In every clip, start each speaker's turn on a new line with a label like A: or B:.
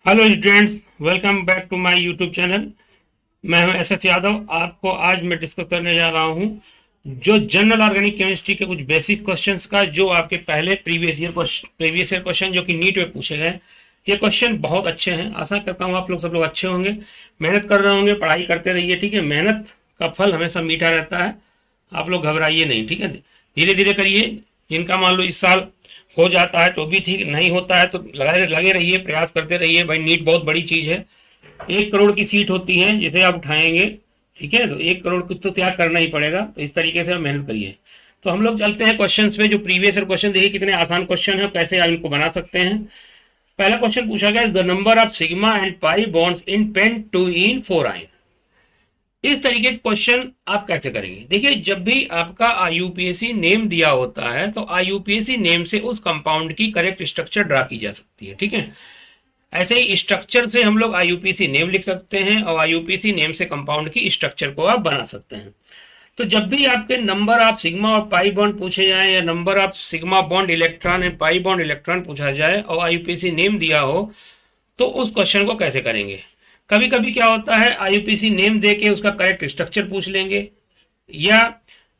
A: Hello students, welcome back to my YouTube channel. मैं हूं S S Yadav. आपको आज मैं डिस्कस करने जा रहा हूं जो जनरल ऑर्गेनिक केमिस्ट्री के कुछ बेसिक क्वेश्चंस का, जो आपके पहले प्रीवियस ईयर क्वेश्चन जो कि नीट में पूछे गए। ये क्वेश्चन बहुत अच्छे हैं। आशा करता हूँ आप लोग सब लोग अच्छे होंगे, मेहनत कर रहे होंगे, पढ़ाई करते रहिए। ठीक है, मेहनत का फल हमेशा मीठा रहता है। आप लोग घबराइए नहीं, ठीक है, धीरे धीरे करिए। जिनका मान लो इस साल हो जाता है तो भी ठीक, नहीं होता है तो लगे रहिए, प्रयास करते रहिए। भाई नीट बहुत बड़ी चीज है। 1 करोड़ की सीट होती है जिसे आप उठाएंगे, ठीक है, तो 1 करोड़ कुछ तो त्याग करना ही पड़ेगा। तो इस तरीके से आप मेहनत करिए। तो हम लोग चलते हैं क्वेश्चन पे। जो प्रीवियस ईयर क्वेश्चन देखिए कितने आसान क्वेश्चन है, कैसे आप इनको बना सकते हैं। पहला क्वेश्चन पूछा गया, the number of sigma and pi bonds in pent two in 4 ion. इस तरीके के क्वेश्चन आप कैसे करेंगे? देखिए, जब भी आपका आईयूपीएसी नेम दिया होता है तो आईयूपीएसी नेम से उस कंपाउंड की करेक्ट स्ट्रक्चर ड्रा की जा सकती है। ठीक है, ऐसे ही स्ट्रक्चर से हम लोग आईयूपीएसी नेम लिख सकते हैं और आईयूपीएसी नेम से कंपाउंड की स्ट्रक्चर को आप बना सकते हैं। तो जब भी आपके नंबर ऑफ सिग्मा और पाई बॉन्ड पूछे जाए, या number of sigma bond electron and pi bond electron पूछा जाए और आईयूपीएसी नेम दिया हो, तो उस क्वेश्चन को कैसे करेंगे? कभी कभी क्या होता है, आईयूपीएसी नेम देके उसका करेक्ट स्ट्रक्चर पूछ लेंगे, या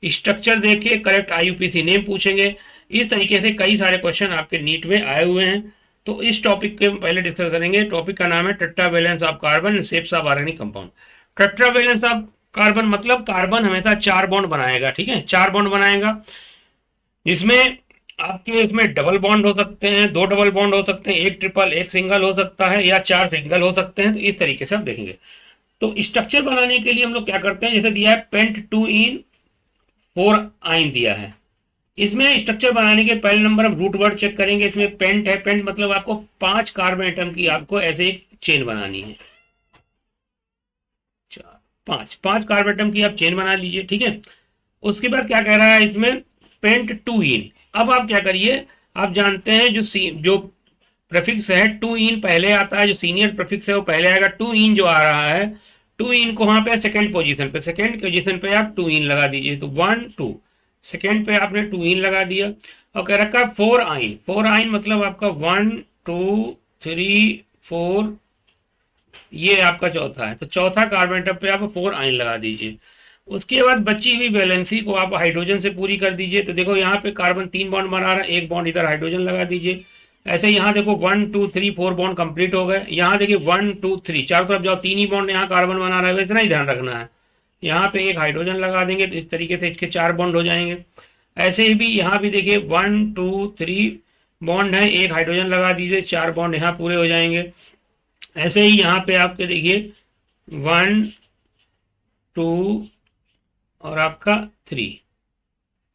A: स्ट्रक्चर देके करेक्ट आईयूपीएसी नेम पूछेंगे। इस तरीके से कई सारे क्वेश्चन आपके नीट में आए हुए हैं। तो इस टॉपिक के पहले डिस्कस करेंगे। टॉपिक का नाम है tetravalence of carbon and shapes of organic compound. Tetravalence of carbon मतलब कार्बन हमेशा 4 बॉन्ड बनाएगा। ठीक है, 4 बॉन्ड बनाएगा, जिसमें आपके इसमें डबल बॉन्ड हो सकते हैं, 2 डबल बॉन्ड हो सकते हैं, 1 ट्रिपल, 1 सिंगल हो सकता है, या 4 सिंगल हो सकते हैं। तो इस तरीके से आप देखेंगे। तो स्ट्रक्चर बनाने के लिए हम लोग क्या करते हैं, जैसे दिया है पेंट 2 इन 4 आइन दिया है। इसमें स्ट्रक्चर बनाने के पहले नंबर हम रूट वर्ड चेक करेंगे। इसमें पेंट है, पेंट मतलब आपको 5 कार्बन एटम की आपको ऐसे एक चेन बनानी है। 5 कार्बन एटम की आप चेन बना लीजिए। ठीक है, उसके बाद क्या कह रहा है इसमें, पेंट 2 इन। अब आप क्या करिए, आप जानते हैं जो प्रेफिक्स है 2 इन पहले आता है, जो सीनियर प्रेफिक्स है वो पहले आएगा। 2 इन जो आ रहा है, 2 इन को वहां पे सेकंड पोजीशन पे आप 2 इन लगा दीजिए। तो 1 2 सेकंड पे आपने 2 इन लगा दिया। और कह रखा 4 आइन। 4 आइन मतलब आपका 1 2 3 4, ये आपका चौथा है। तो चौथा कार्बन एटम पे आप 4 आइन लगा दीजिए। उसके बाद बची हुई वैलेंसी को आप हाइड्रोजन से पूरी कर दीजिए। तो देखो यहाँ पे कार्बन 3 बॉन्ड बना रहा है, 1 बॉन्ड इधर हाइड्रोजन लगा दीजिए। ऐसे यहाँ देखो 1 2 3 4 बॉन्ड कंप्लीट हो गए। यहाँ देखिए 1 2 3 चारों तरफ जाओ, 3 ही बॉन्ड यहाँ कार्बन बना रहा है, इतना ही ध्यान रखना है। यहाँ पे एक हाइड्रोजन लगा देंगे तो इस तरीके से इसके 4 बॉन्ड हो जाएंगे। ऐसे ही भी यहाँ भी देखिए 1 2 3 बॉन्ड है, एक हाइड्रोजन लगा दीजिए, 4 बॉन्ड यहाँ पूरे हो जाएंगे। ऐसे ही यहाँ पे आपके देखिए 1 2 और आपका 3,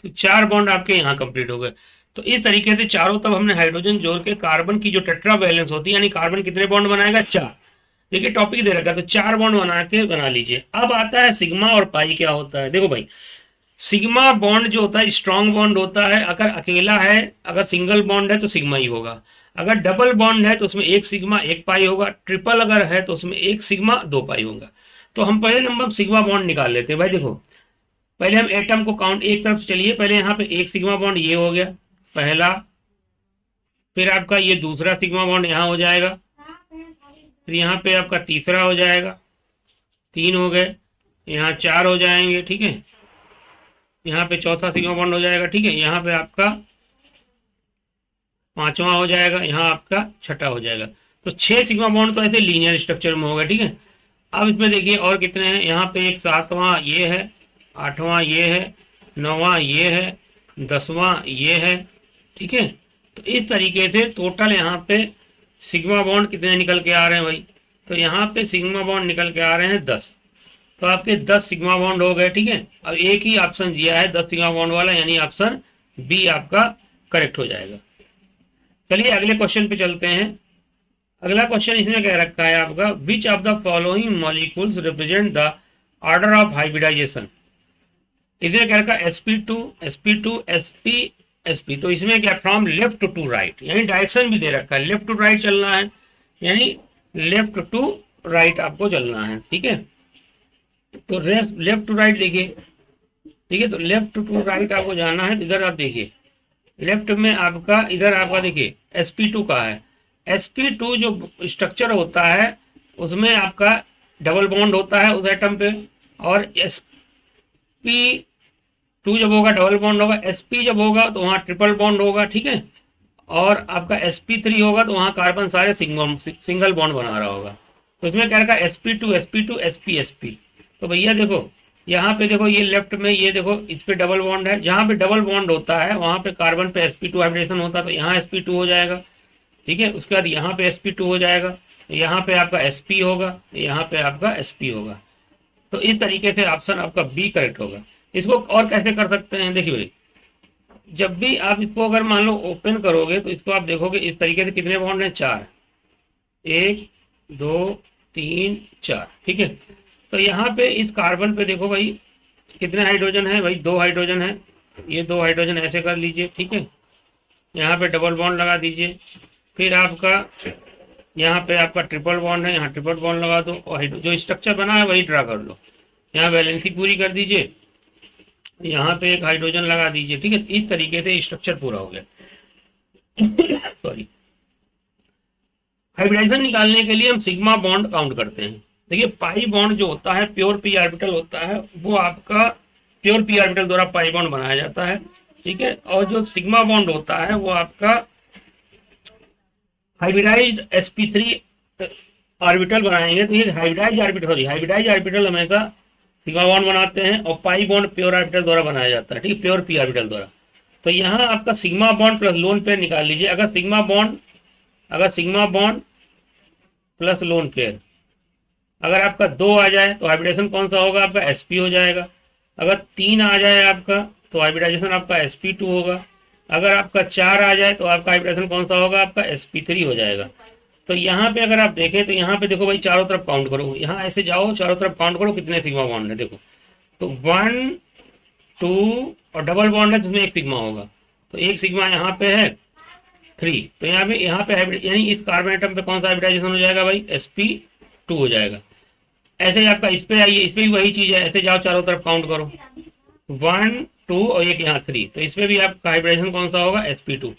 A: तो 4 बॉन्ड आपके यहाँ कंप्लीट हो गए। तो इस तरीके से चारों तरफ हमने हाइड्रोजन जोड़ के कार्बन की जो टेट्रा वैलेंस होती है, यानी कार्बन कितने बॉन्ड बनाएगा, 4। देखिए टॉपिक दे रखा है, तो 4 बॉन्ड बना के बना लीजिए। अब आता है सिग्मा और पाई क्या होता है। देखो भाई, सिग्मा बॉन्ड जो होता है स्ट्रॉन्ग बॉन्ड होता है। अगर अकेला है, अगर सिंगल बॉन्ड है तो सिग्मा ही होगा। अगर डबल बॉन्ड है तो उसमें 1 सिग्मा 1 पाई होगा। ट्रिपल अगर है तो उसमें 1 सिग्मा 2 पाई होगा। तो हम पहले नंबर सिग्मा बॉन्ड निकाल लेते हैं। भाई देखो, पहले हम एटम को काउंट, एक तरफ से चलिए। पहले यहाँ पे 1 सिग्मा बॉन्ड ये हो गया पहला, फिर आपका ये दूसरा सिग्मा बॉन्ड यहाँ हो जाएगा, फिर यहाँ पे आपका तीसरा हो जाएगा, 3 हो गए, यहाँ 4 हो जाएंगे। ठीक है, यहाँ पे चौथा सिग्मा बॉन्ड हो जाएगा। ठीक है, यहाँ पे आपका 5वां हो जाएगा, यहाँ आपका 6ठा हो जाएगा। तो 6 सिग्मा बॉन्ड तो ऐसे लीनियर स्ट्रक्चर में होगा। ठीक है, अब इसमें देखिए और कितने हैं। यहाँ पे एक 7वां ये है, 8वां ये है, 9वां ये है, 10वां ये है। ठीक है, तो इस तरीके से टोटल यहाँ पे सिग्मा बॉन्ड कितने निकल के आ रहे हैं भाई, तो यहाँ पे सिग्मा बॉन्ड निकल के आ रहे हैं 10। तो आपके 10 सिग्मा बॉन्ड हो गए। ठीक है, अब एक ही ऑप्शन दिया है 10 सिग्मा बॉन्ड वाला, यानी ऑप्शन बी आपका करेक्ट हो जाएगा। चलिए अगले क्वेश्चन पे चलते हैं। अगला क्वेश्चन इसमें कह रखा है आपका, which of the following molecules represent the order of hybridisation. इसमें कह रखा है sp2 sp2 sp sp। तो इसमें क्या, फ्रॉम लेफ्ट टू राइट, यानी डायरेक्शन भी दे रखा है, लेफ्ट टू राइट चलना है, यानी लेफ्ट टू राइट आपको चलना है। ठीक है, तो लेफ्ट टू राइट देखिए। ठीक है, तो लेफ्ट टू राइट आपको जाना है। इधर आप देखिए, लेफ्ट में आपका, इधर आपका देखिए sp2 का है, sp2 जो स्ट्रक्चर होता है उसमें आपका डबल बॉन्ड होता है उस एटम पे, और sp2 जब होगा डबल बॉन्ड होगा, sp जब होगा तो वहाँ ट्रिपल बॉन्ड होगा, ठीक है। और आपका sp3 होगा तो वहाँ कार्बन सारे सिंगल बॉन्ड बना रहा होगा। तो इसमें क्या रखा, sp2 sp2 sp sp। तो भैया देखो यहाँ पे देखो, ये लेफ्ट में ये देखो इस पे डबल बॉन्ड है, जहाँ पे डबल बॉन्ड होता है वहाँ पे कार्बन पे sp2 हाइब्रिडेशन होता है, तो यहाँ sp2 हो जाएगा, ठीक है। उसके बाद यहाँ पे sp2 हो जाएगा, यहाँ पे आपका sp होगा, यहाँ पे आपका sp होगा। तो इस तरीके से ऑप्शन आपका बी करेक्ट होगा। इसको और कैसे कर सकते हैं, देखिए भाई, जब भी आप इसको अगर मान लो ओपन करोगे तो इसको आप देखोगे इस तरीके से कितने बॉन्ड हैं, 4, 1 2 3 4, ठीक है। तो यहाँ पे इस कार्बन पे देखो भाई कितने हाइड्रोजन है भाई, 2 हाइड्रोजन है, ये 2 हाइड्रोजन ऐसे कर लीजिए, ठीक है। यहाँ पे डबल बॉन्ड लगा दीजिए, फिर आपका यहाँ पे आपका ट्रिपल बॉन्ड है, यहाँ ट्रिपल बॉन्ड लगा दो, और जो स्ट्रक्चर बना है वही ड्रा कर लो। यहाँ वैलेंसी पूरी कर दीजिए, यहाँ पे एक हाइड्रोजन लगा दीजिए, ठीक है। इस तरीके से स्ट्रक्चर पूरा हो गया। सॉरी, हाइब्रिडाइजेशन निकालने के लिए हम सिग्मा बॉन्ड काउंट करते हैं। देखिए पाई बॉन्ड जो होता है प्योर पी ऑर्बिटल होता है, वो आपका प्योर पी ऑर्बिटल द्वारा पाई बॉन्ड बनाया जाता है, ठीक है। और जो सिग्मा बॉन्ड होता है वो आपका हाइब्रिडाइज्ड sp3 ऑर्बिटल बनाएंगे, तो ये हाइब्रिडाइज ऑर्बिटल हमेशा सिग्मा बॉन्ड बनाते हैं, और पाई बॉन्ड प्योर ऑर्बिटल द्वारा बनाया जाता है, ठीक है, प्योर पी ऑर्बिटल द्वारा। तो यहाँ आपका sigma bond plus lone pair निकाल लीजिए। अगर sigma bond plus lone pair अगर आपका 2 आ जाए तो हाइब्रिडाइजेशन कौन सा होगा, आपका sp हो जाएगा। अगर 3 आ जाए आपका तो हाइब्रिडाइजेशन आपका sp2 होगा। अगर आपका 4 आ जाए तो आपका हाइब्रिडाइजेशन कौन सा होगा, आपका sp3 हो जाएगा। तो यहाँ पे अगर आप देखें तो यहाँ पे देखो भाई चारों तरफ काउंट करो, यहाँ ऐसे जाओ चारों तरफ काउंट करो कितने सिग्मा बॉन्ड है, देखो तो 1 2 और डबल बॉन्ड है जिसमें एक सिग्मा होगा, तो एक सिग्मा यहाँ पे है 3। तो यहाँ पे यानी इस कार्बन एटम पे कौन सा हाइब्रिडाइजेशन हो जाएगा भाई, sp2 हो जाएगा। ऐसे ही आपका इस पे आइए, इस पे भी वही चीज है, ऐसे जाओ चारों तरफ काउंट करो 1 2 और एक यहाँ 3, तो इसमें भी आपका हाइब्रिडेशन कौन सा होगा, sp2।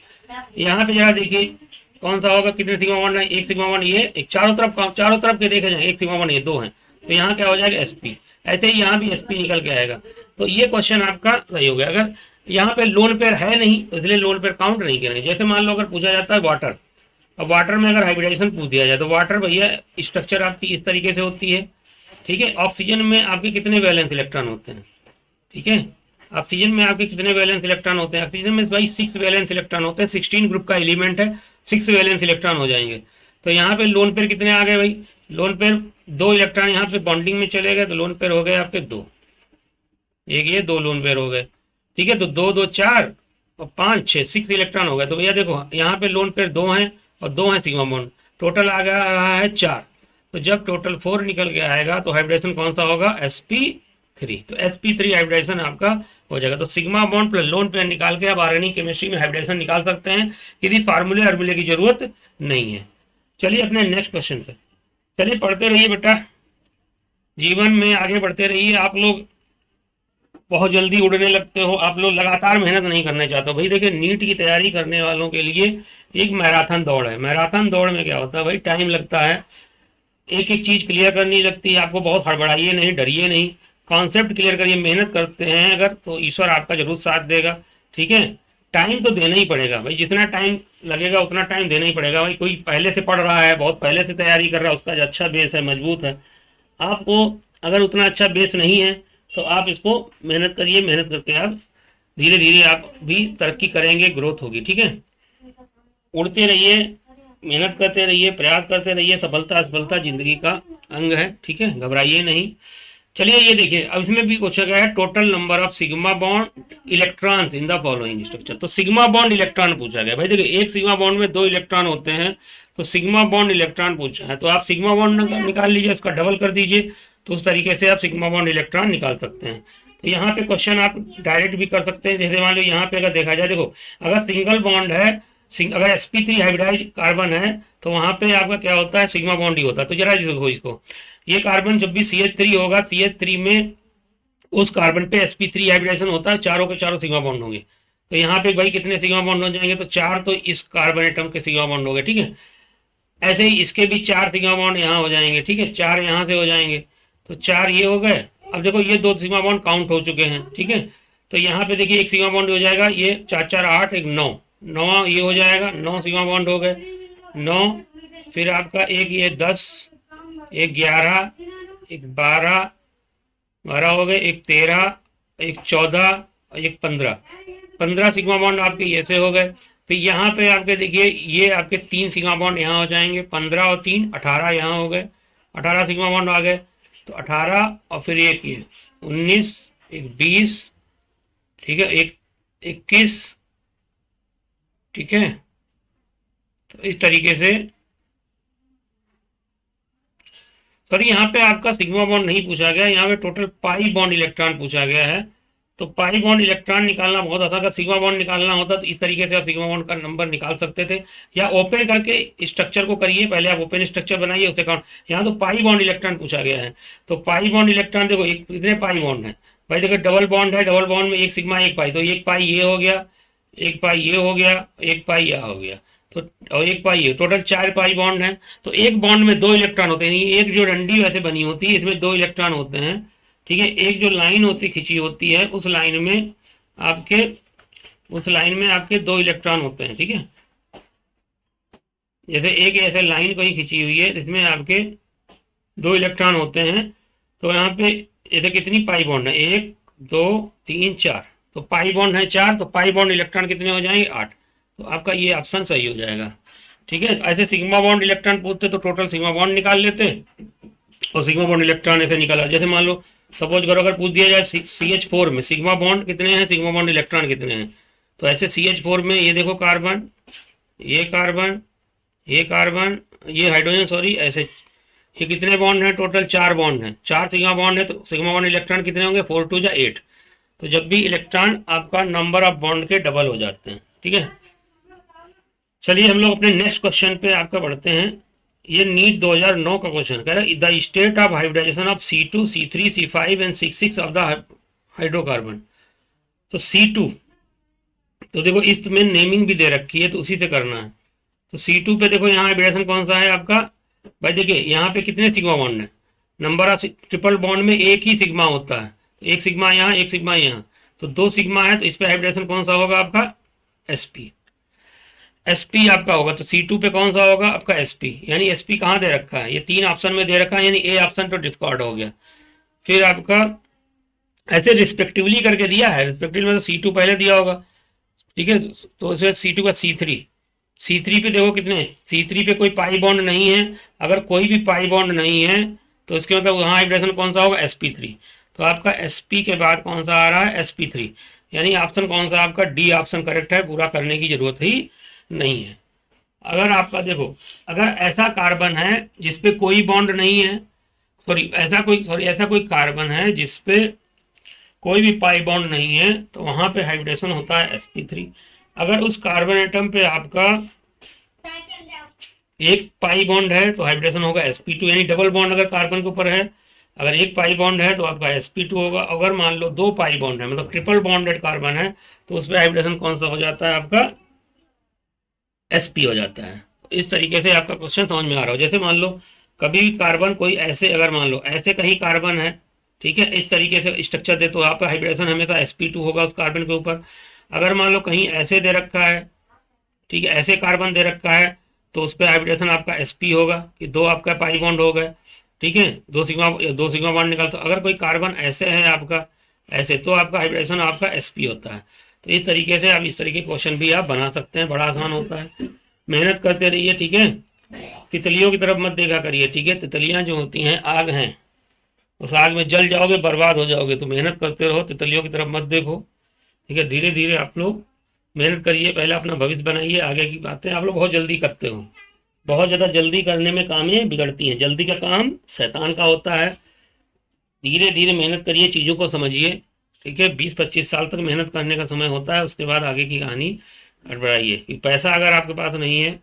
A: यहाँ पे जरा देखिए कौन सा होगा, कितने सिग्मा बॉन्ड है, एक सिग्मा बॉन्ड, ये एक चारों तरफ के देखे जाए एक सिग्मा बॉन्ड, ये 2 है, तो यहाँ क्या हो जाएगा sp। ऐसे ही यहाँ भी sp निकल के आएगा। तो ये क्वेश्चन आपका सही हो गया। अगर यहाँ पे लोन पेयर है नहीं तो इसलिए लोन पेयर काउंट नहीं करेंगे। जैसे मान लो अगर पूछा जाता है वाटर, अब वाटर में अगर हाइब्रिडेशन पूछ दिया जाए तो वाटर भैया स्ट्रक्चर आपकी इस तरीके से होती है, ठीक है। ऑक्सीजन में आपके कितने वैलेंस इलेक्ट्रॉन होते हैं, ठीक है। ऑक्सीजन में आपके कितने वैलेंस इलेक्ट्रॉन होते हैं, ऑक्सीजन में भाई 6 वैलेंस इलेक्ट्रॉन होते हैं, 16 ग्रुप का एलिमेंट है, 6 वैलेंस इलेक्ट्रॉन हो जाएंगे। तो यहाँ पे लोन पेयर कितने आ गए भाई, लोन पेयर 2 इलेक्ट्रॉन यहाँ पे बॉन्डिंग में चले गए, तो लोन पेयर हो गए आपके 2, एक ये 2 लोन पेयर हो गए, ठीक है। तो 2 2 4 और 5 6 6 इलेक्ट्रॉन हो गए। तो भैया देखो यहाँ पे लोन पेयर 2 हैं और 2 हैं सिग्मा बॉन्ड, टोटल आ गया रहा है 4। तो जब टोटल 4 निकल के आएगा तो हाइब्रिडेशन कौन सा होगा, sp3। तो sp3 हाइब्रिडेशन आपका हो जाएगा। तो sigma bond plus lone pair निकाल के आप ऑर्गेनिक केमिस्ट्री में हाइब्रिडेशन निकाल सकते हैं, किसी फार्मूले की जरूरत नहीं है। चलिए अपने नेक्स्ट क्वेश्चन पे चलिए, पढ़ते रहिए बेटा, जीवन में आगे बढ़ते रहिए। आप लोग बहुत जल्दी उड़ने लगते हो, आप लोग लगातार मेहनत नहीं करने चाहते हो। भाई देखिए नीट की तैयारी करने वालों के लिए एक मैराथन दौड़ है। मैराथन दौड़ में क्या होता है भाई, टाइम लगता है, एक एक चीज क्लियर करनी लगती है। आपको बहुत हड़बड़ाइए नहीं, डरिए नहीं, कॉन्सेप्ट क्लियर करिए। मेहनत करते हैं अगर तो ईश्वर आपका जरूर साथ देगा, ठीक है। टाइम तो देना ही पड़ेगा भाई, जितना टाइम लगेगा उतना टाइम देना ही पड़ेगा भाई। कोई पहले से पढ़ रहा है, बहुत पहले से तैयारी कर रहा है, उसका जो अच्छा बेस है, मजबूत है। आपको अगर उतना अच्छा बेस नहीं है तो आप इसको मेहनत करिए, मेहनत करके आप धीरे धीरे आप भी तरक्की करेंगे, ग्रोथ होगी, ठीक है। उड़ते रहिए, मेहनत करते रहिए, प्रयास करते रहिए। सफलता असफलता जिंदगी का अंग है, ठीक है, घबराइए नहीं। चलिए ये देखिए, अब इसमें भी पूछा गया है total number of sigma bond electrons in the following structure. तो सिग्मा बॉन्ड इलेक्ट्रॉन पूछा गया भाई। देखिए एक सिग्मा बॉन्ड में 2 इलेक्ट्रॉन होते हैं, तो सिग्मा बॉन्ड इलेक्ट्रॉन पूछा है, तो आप सिग्मा बॉन्ड निकाल लीजिए, उसका डबल कर दीजिए, तो उस तरीके से आप सिग्मा बॉन्ड इलेक्ट्रॉन निकाल सकते हैं। तो यहाँ पे क्वेश्चन आप डायरेक्ट भी कर सकते हैं। जैसे मान लो यहाँ पे अगर देखा जाए, देखो अगर सिंगल बॉन्ड है, अगर sp3 हाइब्रिडाइज कार्बन है तो वहां पे आपका क्या होता है, सिग्मा बॉन्ड ही होता है। तो जरा देखो इसको, ये कार्बन जब भी CH3 होगा, CH3 में उस कार्बन पे sp3 हाइब्रिडेशन होता है, चारों के चारों सिग्मा बॉन्ड होंगे। तो यहाँ पे भाई कितने सिग्मा बॉन्ड हो जाएंगे, तो 4 तो इस कार्बन एटम के सिग्मा बॉन्ड हो गए, ठीक है। ऐसे ही इसके भी 4 सिग्मा बॉन्ड यहाँ हो जाएंगे, ठीक है, 4 यहाँ से हो जाएंगे, तो 4 ये हो गए। अब देखो ये 2 सिग्मा बॉन्ड काउंट हो चुके हैं, ठीक है, तो यहाँ पे देखिए एक सिग्मा बॉन्ड हो जाएगा, ये 4 4 8 एक 9, 9 ये हो जाएगा, 9 सिग्मा बॉन्ड हो गए, 9। फिर आपका एक ये 10, एक 11, एक 12, 12 हो गए, एक 13, एक 14, एक 15, 15 सिग्मा बॉन्ड आपके ऐसे हो गए। फिर यहाँ पे आपके देखिए ये आपके 3 सिग्मा बॉन्ड यहाँ हो जाएंगे, 15 और 3 18 यहाँ हो गए, 18 सिग्मा बॉन्ड आ गए, तो 18 और फिर एक ये 19, एक 20, ठीक है, एक 21, ठीक है। तो इस तरीके से, सॉरी यहाँ पे आपका सिग्मा बॉन्ड नहीं पूछा गया, यहाँ पे टोटल पाई बॉन्ड इलेक्ट्रॉन पूछा गया है। तो पाई बॉन्ड इलेक्ट्रॉन निकालना बहुत आसान, अगर सिग्मा बॉन्ड निकालना होता तो इस तरीके से आप सिग्मा बॉन्ड का नंबर निकाल सकते थे, या ओपन करके स्ट्रक्चर को करिए, पहले आप ओपन स्ट्रक्चर बनाइए उससे काउंट। यहाँ तो पाई बॉन्ड इलेक्ट्रॉन पूछा गया है, तो पाई बॉन्ड इलेक्ट्रॉन देखो कितने पाई बॉन्ड है भाई, देखो डबल बॉन्ड है, डबल बॉन्ड में एक सिग्मा एक पाई, तो एक पाई ये हो गया, एक पाई ये हो गया, एक पाई यह हो गया, तो और एक पाई ये, टोटल 4 पाई बॉन्ड है। तो एक बॉन्ड में 2 इलेक्ट्रॉन होते हैं, एक जो डंडी वैसे बनी होती है इसमें 2 इलेक्ट्रॉन होते हैं, ठीक है। एक जो लाइन होती खिंची होती है उस लाइन में आपके 2 इलेक्ट्रॉन होते हैं, ठीक है। जैसे एक ऐसे लाइन कहीं खिंची हुई है जिसमें आपके 2 इलेक्ट्रॉन होते हैं, तो यहाँ पे जैसे कितनी पाई बॉन्ड है, 1 2 3 4, तो पाई बॉन्ड है 4, तो पाई बॉन्ड इलेक्ट्रॉन कितने हो जाएंगे 8, तो आपका ये ऑप्शन सही हो जाएगा, ठीक है। ऐसे सिग्मा बॉन्ड इलेक्ट्रॉन पूछते तो टोटल सिग्मा बॉन्ड निकाल लेते और सिग्मा बॉन्ड इलेक्ट्रॉन ऐसे निकाला। जैसे मान लो सपोज करो अगर पूछ दिया जाए CH4 में सिग्मा बॉन्ड कितने हैं, सिग्मा बॉन्ड इलेक्ट्रॉन कितने हैं, तो ऐसे CH4 में ये देखो कार्बन, ये कार्बन, ये कार्बन, ये हाइड्रोजन, सॉरी, ऐसे ये कितने बॉन्ड हैं, टोटल 4 बॉन्ड हैं, 4 सिग्मा बॉन्ड है, तो सिग्मा बॉन्ड इलेक्ट्रॉन कितने होंगे, 4 2 जा 8। तो जब भी इलेक्ट्रॉन आपका नंबर ऑफ बॉन्ड के डबल हो जाते हैं, ठीक है। चलिए हम लोग अपने नेक्स्ट क्वेश्चन पे आपका बढ़ते हैं। ये नीट 2009 का क्वेश्चन कह रहा है the state of hybridisation of C2 C3 C5 and C6 of the hydrocarbon. तो C2, तो देखो इसमें नेमिंग भी दे रखी है, तो उसी से करना है। तो C2 पे देखो यहाँ हाइब्रिडेशन कौन सा है आपका भाई, देखिए यहाँ पे कितने सिग्मा बॉन्ड है, नंबर ऑफ ट्रिपल बॉन्ड में एक ही सिग्मा होता है, तो एक सिग्मा यहाँ एक सिग्मा यहाँ, तो 2 सिग्मा है, तो इस पे हाइब्रिडेशन कौन सा होगा आपका sp आपका होगा। तो C2 पे कौन सा होगा आपका sp, यानी sp कहाँ दे रखा है, ये 3 ऑप्शन में दे रखा है, यानी A ऑप्शन तो डिस्कार्ड हो गया। फिर आपका ऐसे रिस्पेक्टिवली करके दिया है, रिस्पेक्टिवली मतलब C2 पहले दिया होगा, ठीक है, तो इसमें C2 का C3 पे देखो कितने, C3 पे कोई पाई बॉन्ड नहीं है, अगर कोई भी पाई बॉन्ड नहीं है तो इसके मतलब वहाँ हाइब्रिडेशन कौन सा होगा sp3। तो आपका sp के बाद कौन सा आ रहा है sp3, यानी ऑप्शन कौन सा आपका डी ऑप्शन करेक्ट है, पूरा करने की जरूरत ही नहीं है। अगर आपका देखो अगर ऐसा कार्बन है जिसपे कोई बॉन्ड नहीं है, ऐसा कोई कार्बन है जिसपे कोई भी पाई बॉन्ड नहीं है, तो वहां पे हाइब्रिडेशन होता है sp3। अगर उस कार्बन एटम पे आपका एक पाई बॉन्ड है तो हाइब्रिडेशन होगा sp2, यानी डबल बॉन्ड अगर कार्बन के ऊपर है, अगर एक पाई बॉन्ड है तो आपका sp2 होगा। अगर मान लो 2 पाई बॉन्ड है, मतलब ट्रिपल बॉन्डेड कार्बन है, तो उस पर हाइब्रिडेशन कौन सा हो जाता है आपका sp हो जाता है। तो इस तरीके से आपका क्वेश्चन समझ में आ रहा हो। जैसे मान लो कभी भी कार्बन कोई ऐसे, अगर मान लो ऐसे कहीं कार्बन है, ठीक है, इस तरीके से स्ट्रक्चर दे तो आप हाइब्रिडेशन हमेशा sp2 होगा उस कार्बन के ऊपर। अगर मान लो कहीं ऐसे दे रखा है, ठीक है, ऐसे कार्बन दे रखा है, तो उस पर हाइब्रिडेशन आपका sp होगा कि 2 आपका पाई बॉन्ड हो गए, ठीक है, 2 सिग्मा बॉन्ड निकाल। तो अगर कोई कार्बन ऐसे है आपका ऐसे, तो आपका हाइब्रिडेशन आपका sp होता है। तो इस तरीके से आप इस तरीके क्वेश्चन भी आप बना सकते हैं, बड़ा आसान होता है, मेहनत करते रहिए, ठीक है। तितलियों की तरफ मत देखा करिए, ठीक है, तितलियां जो होती हैं आग हैं, उस आग में जल जाओगे, बर्बाद हो जाओगे, तो मेहनत करते रहो, तितलियों की तरफ मत देखो, ठीक है। धीरे धीरे आप लोग मेहनत करिए, पहले अपना भविष्य बनाइए, आगे की बातें आप लोग बहुत जल्दी करते हो, बहुत ज़्यादा जल्दी करने में कामें बिगड़ती हैं, जल्दी का काम शैतान का होता है। धीरे धीरे मेहनत करिए, चीज़ों को समझिए, ठीक है। 20-25 साल तक मेहनत करने का समय होता है, उसके बाद आगे की कहानी बढ़ाइए, कि पैसा अगर आपके पास नहीं है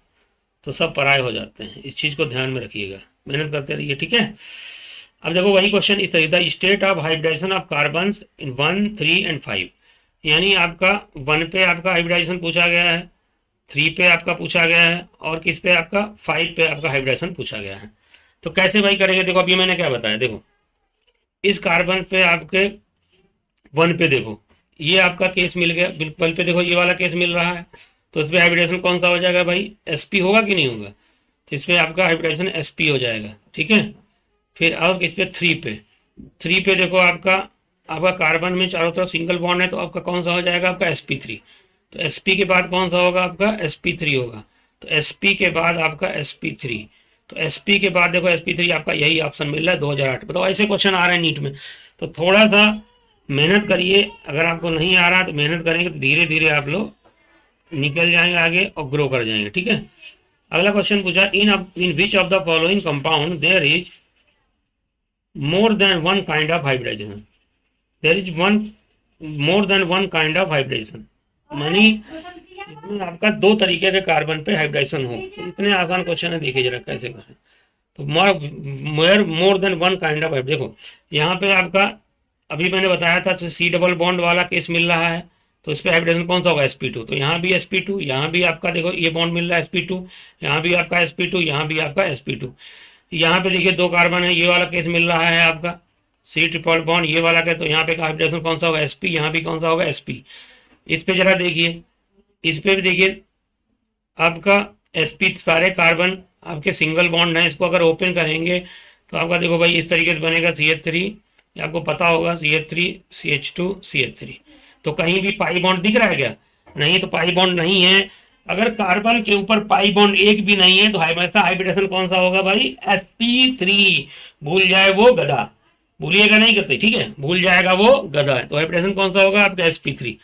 A: तो सब पराये हो जाते हैं, इस चीज़ को ध्यान में रखिएगा, मेहनत करते रहिए, ठीक है। अब देखो वही क्वेश्चन इस तरीके, the state of hybridisation of carbons in 1 3 and 5, यानी आपका 1 पे आपका हाइब्रिडाइजेशन पूछा गया है, 3 पे आपका पूछा गया है और किस पे आपका 5 पे आपका हाइब्रिडेशन पूछा गया है। तो कैसे भाई करेंगे, देखो अभी मैंने क्या बताया, देखो इस कार्बन पे आपके 1 पे देखो ये आपका केस मिल गया, बिल्कुल पे देखो ये वाला केस मिल रहा है, तो इस पे हाइब्रिडेशन कौन सा हो जाएगा भाई, sp होगा कि नहीं होगा, तो इस पे आपका हाइब्रिडेशन sp हो जाएगा, ठीक है। फिर अब इस पे 3 पे देखो आपका आपका कार्बन में चारों तरफ सिंगल बॉन्ड है, तो आपका कौन सा हो जाएगा, आपका sp3। तो sp के बाद कौन सा होगा, आपका sp3 होगा, तो sp के बाद आपका sp3। तो sp के बाद देखो sp3 आपका यही ऑप्शन मिल रहा है 2008। बताओ ऐसे क्वेश्चन आ रहे हैं नीट में, तो थोड़ा सा मेहनत करिए। अगर आपको नहीं आ रहा तो मेहनत करेंगे तो धीरे धीरे आप लोग निकल जाएंगे आगे और ग्रो कर जाएंगे, ठीक है। अगला क्वेश्चन पूछा, in which of the following compound there is more than one kind of hybridization, there is one more than one kind of hybridization, मानी इसमें आपका 2 तरीके के कार्बन पे हाइब्रिडाइजेशन हो। तो इतने आसान क्वेश्चन है, देखिए जरा कैसे क्वेश्चन। तो मोर than one kind of hybrid, देखो यहाँ पे आपका अभी मैंने बताया था सी डबल बॉन्ड वाला केस मिल रहा है, तो इस पे हाइब्रिडेशन कौन सा होगा, sp2। तो यहाँ भी sp2, यहाँ भी आपका देखो ये बॉन्ड मिल रहा है sp2, यहाँ भी आपका sp2, यहाँ भी आपका sp2। यहाँ पे देखिए 2 कार्बन है, ये वाला केस मिल रहा है आपका सी ट्रिपल बॉन्ड ये वाला केस, तो यहाँ पे हाइब्रिडेशन कौन सा होगा, sp, यहाँ भी कौन सा होगा, sp। इस पे जरा देखिए, इस पे भी देखिए आपका sp सारे कार्बन आपके सिंगल बॉन्ड है, इसको अगर ओपन करेंगे तो आपका देखो भाई इस तरीके से बनेगा CH3, आपको पता होगा CH3 CH2 CH3। तो कहीं भी पाई बॉन्ड दिख रहा है क्या, नहीं, तो पाई बॉन्ड नहीं है। अगर कार्बन के ऊपर पाई बॉन्ड एक भी नहीं है तो हमेशा हाइब्रिडेशन कौन सा होगा भाई, sp3। भूल जाए वो गधा, भूलिएगा नहीं करते, ठीक है, भूल जाएगा वो गधा है। तो हाइब्रिडेशन कौन सा होगा आपका sp3।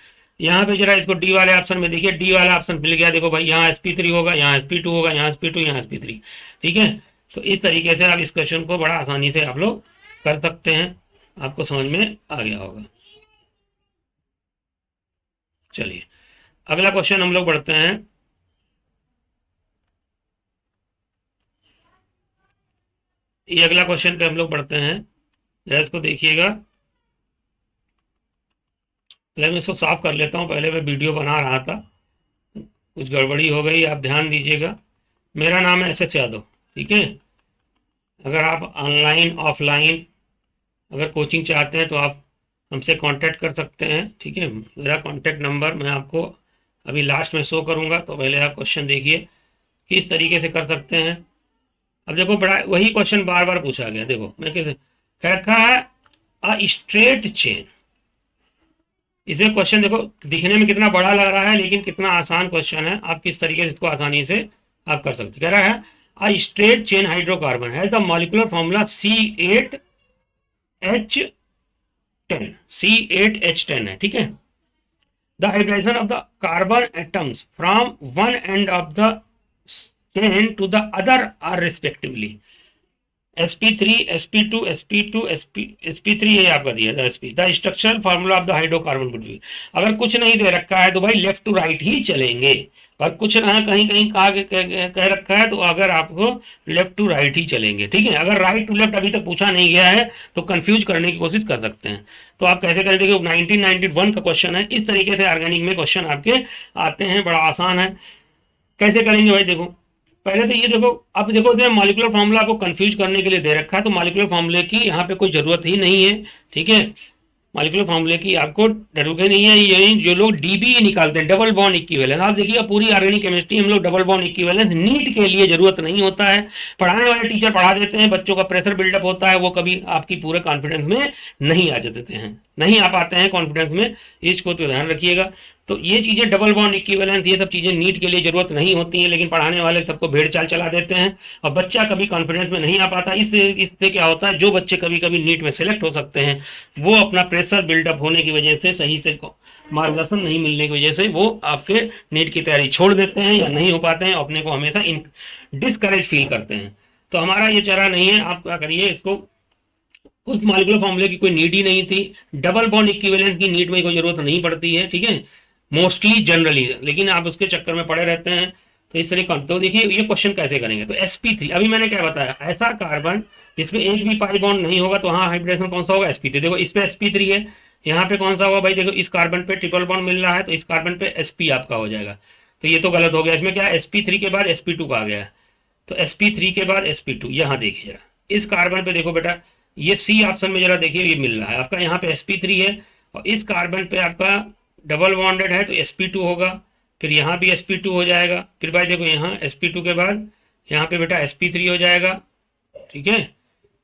A: यहाँ पे जरा इसको डी वाले ऑप्शन में देखिए, डी वाला ऑप्शन मिल गया, देखो भाई यहाँ sp3 होगा, यहाँ sp2 होगा, यहाँ sp2, यहाँ sp3, ठीक है। तो इस तरीके से आप इस क्वेश्चन को बड़ा आसानी से आप लोग कर सकते हैं, आपको समझ में आ गया होगा। चलिए अगला क्वेश्चन हम लोग बढ़ते हैं। ये अगला क्वेश्चन पे हम लोग बढ़ते हैं, जरा इसको देखिएगा। पहले मैं इसको साफ कर लेता हूँ, पहले मैं वीडियो बना रहा था, कुछ गड़बड़ी हो गई, आप ध्यान दीजिएगा। मेरा नाम है SS यादव, ठीक है। अगर आप ऑनलाइन ऑफलाइन अगर कोचिंग चाहते हैं तो आप हमसे कांटेक्ट कर सकते हैं, ठीक है। मेरा कांटेक्ट नंबर मैं आपको अभी लास्ट में शो करूंगा, तो पहले आप क्वेश्चन देखिए किस तरीके से कर सकते हैं। अब देखो बड़ा वही क्वेश्चन बार बार पूछा गया, देखो मैं कैसे कह रखा है, अ स्ट्रेट चेन। इसमें क्वेश्चन देखो दिखने में कितना बड़ा लग रहा है, लेकिन कितना आसान क्वेश्चन है, आप किस तरीके से इसको आसानी से आप कर सकते। कह रहा है अ स्ट्रेट चेन हाइड्रोकार्बन है द मॉलिक्यूलर फॉर्मूला C8H10 है, ठीक है। The hybridisation of the carbon atoms from one end of the chain to the other are respectively sp3 sp2 sp2 sp3 ये आपका दिया था sp। The structural formula of the hydrocarbon would be, अगर कुछ नहीं दे रखा है तो भाई लेफ्ट टू राइट ही चलेंगे, और कुछ ना कहीं कहीं कह रखा है तो अगर आपको लेफ्ट टू राइट ही चलेंगे, ठीक है। अगर राइट टू लेफ्ट अभी तक पूछा नहीं गया है तो कंफ्यूज करने की कोशिश कर सकते हैं। तो आप कैसे करें, देखिए 1991 का क्वेश्चन है, इस तरीके से ऑर्गेनिक में क्वेश्चन आपके आते हैं, बड़ा आसान है। कैसे करेंगे भाई, देखो पहले तो ये देखो, अब देखो मॉलिक्यूलर फार्मूला आपको कंफ्यूज करने के लिए दे रखा है, तो मॉलिक्यूलर फार्मूले की यहाँ पे कोई जरूरत ही नहीं है, ठीक है। मॉलिक्यूलर फार्मूले की आपको जरूरत नहीं है। यही जो लोग डीबी निकालते हैं, डबल बॉन्ड इक्विवेलेंस, आप देखिए पूरी ऑर्गेनिक केमिस्ट्री हम लोग डबल बॉन्ड इक्विवेलेंस नीट के लिए जरूरत नहीं होता है। पढ़ाने वाले टीचर पढ़ा देते हैं, बच्चों का प्रेशर बिल्डअप होता है, वो कभी आपकी पूरे कॉन्फिडेंस में नहीं आ जाते हैं, नहीं आ पाते हैं कॉन्फिडेंस में, इसको तो ध्यान रखिएगा। तो ये चीजें डबल बॉन्ड इक्विवेलेंस ये सब चीजें नीट के लिए जरूरत नहीं होती हैं, लेकिन पढ़ाने वाले सबको भेड़ चाल चला देते हैं और बच्चा कभी कॉन्फिडेंस में नहीं आ पाता। इससे क्या होता है, जो बच्चे कभी कभी नीट में सिलेक्ट हो सकते हैं वो अपना प्रेशर बिल्डअप होने की वजह से, सही से मार्गदर्शन नहीं मिलने की वजह से वो आपके नीट की तैयारी छोड़ देते हैं या नहीं हो पाते हैं, अपने को हमेशा डिस्करेज फील करते हैं। तो हमारा ये चरा नहीं है, आप क्या करिए, इसको उस मॉलिक्यूलर फॉर्मूले की कोई नीड ही नहीं थी, डबल बॉन्ड इक्विवेलेंस की नीड में कोई जरूरत नहीं पड़ती है, ठीक है, मोस्टली जनरली, लेकिन आप उसके चक्कर में पड़े रहते हैं। तो इस तरह तो देखिए ये क्वेश्चन कैसे करेंगे, तो sp3 अभी मैंने क्या बताया, ऐसा कार्बन जिसमें एक भी पाई बॉन्ड नहीं होगा तो हाँ हाइब्रिडेशन कौन सा होगा, sp3। देखो इस पे sp3 है, यहाँ पे कौन सा होगा भाई, देखो इस कार्बन पे ट्रिपल बॉन्ड मिल रहा है तो इस कार्बन पे sp आपका हो जाएगा। तो ये तो गलत हो गया। इसमें क्या sp3 के बाद sp2 आ गया, तो sp3 के बाद sp2। यहाँ देखिए जरा इस कार्बन पे देखो बेटा, ये सी ऑप्शन में जरा देखिए, ये मिल रहा है आपका यहाँ पे sp3 है, और इस कार्बन पे आपका डबल बॉन्डेड है तो sp2 होगा, फिर यहाँ भी sp2 हो जाएगा, फिर भाई देखो यहाँ sp2 के बाद यहाँ पे बेटा sp3 हो जाएगा, ठीक है।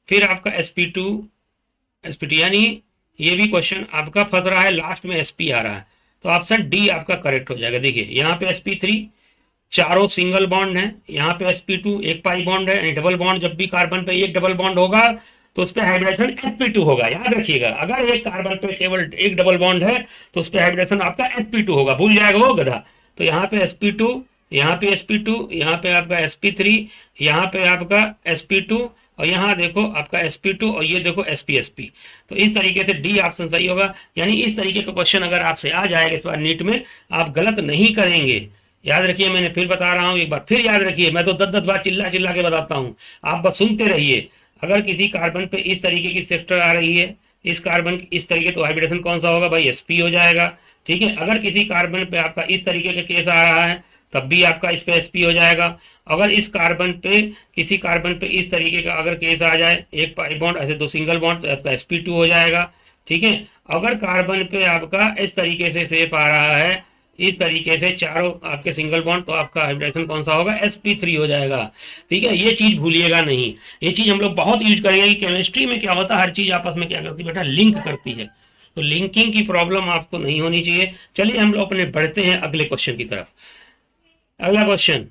A: फिर आपका sp2 यानी ये भी क्वेश्चन आपका फंस रहा है, लास्ट में sp आ रहा है, तो ऑप्शन डी आपका करेक्ट हो जाएगा। देखिए यहाँ पे sp3 चारों सिंगल बॉन्ड है, यहाँ पे sp2 एक पाई बॉन्ड है, डबल बॉन्ड जब भी कार्बन पे एक डबल बॉन्ड होगा तो उस पर हाइब्रिडेशन sp2 होगा, याद रखिएगा। अगर एक कार्बन पे केवल एक डबल बॉन्ड है तो उस पर हाइब्रिडेशन आपका sp2 होगा, भूल जाएगा वो गधा। तो यहाँ पे sp2, यहाँ पे sp2, यहाँ पे आपका sp3, यहाँ पे आपका sp2, और यहाँ देखो आपका sp2, और ये देखो sp तो इस तरीके से डी ऑप्शन सही होगा। यानी इस तरीके का क्वेश्चन अगर आपसे आ जाएगा इस बार नीट में, आप गलत नहीं करेंगे। याद रखिए, मैंने फिर बता रहा हूँ, एक बार फिर याद रखिए, मैं तो 10-10 बार चिल्ला चिल्ला के बताता हूँ, आप बस सुनते रहिए। अगर किसी कार्बन पे इस तरीके की सेक्टर आ रही है, इस कार्बन इस तरीके, तो हाइब्रिडेशन कौन सा होगा भाई, sp हो जाएगा, ठीक है। अगर किसी कार्बन पे आपका इस तरीके का केस आ रहा है तब भी आपका इस पे sp हो जाएगा। अगर इस कार्बन पे किसी कार्बन पे इस तरीके का अगर केस आ जाए, एक पाई बॉन्ड ऐसे दो सिंगल बॉन्ड, तो आपका sp2 हो जाएगा, ठीक है। अगर कार्बन पे आपका इस तरीके से शेप आ रहा है, इस तरीके से चारों आपके सिंगल बॉन्ड, तो आपका हाइब्रिडेशन कौन सा होगा, sp3 हो जाएगा, ठीक है। ये चीज भूलिएगा नहीं, ये चीज हम लोग बहुत यूज करेंगे कि केमिस्ट्री में क्या होता है, हर चीज आपस में क्या करती है बेटा, लिंक करती है, तो लिंकिंग की प्रॉब्लम आपको नहीं होनी चाहिए। चलिए हम लोग अपने बढ़ते हैं अगले क्वेश्चन की तरफ। अगला क्वेश्चन,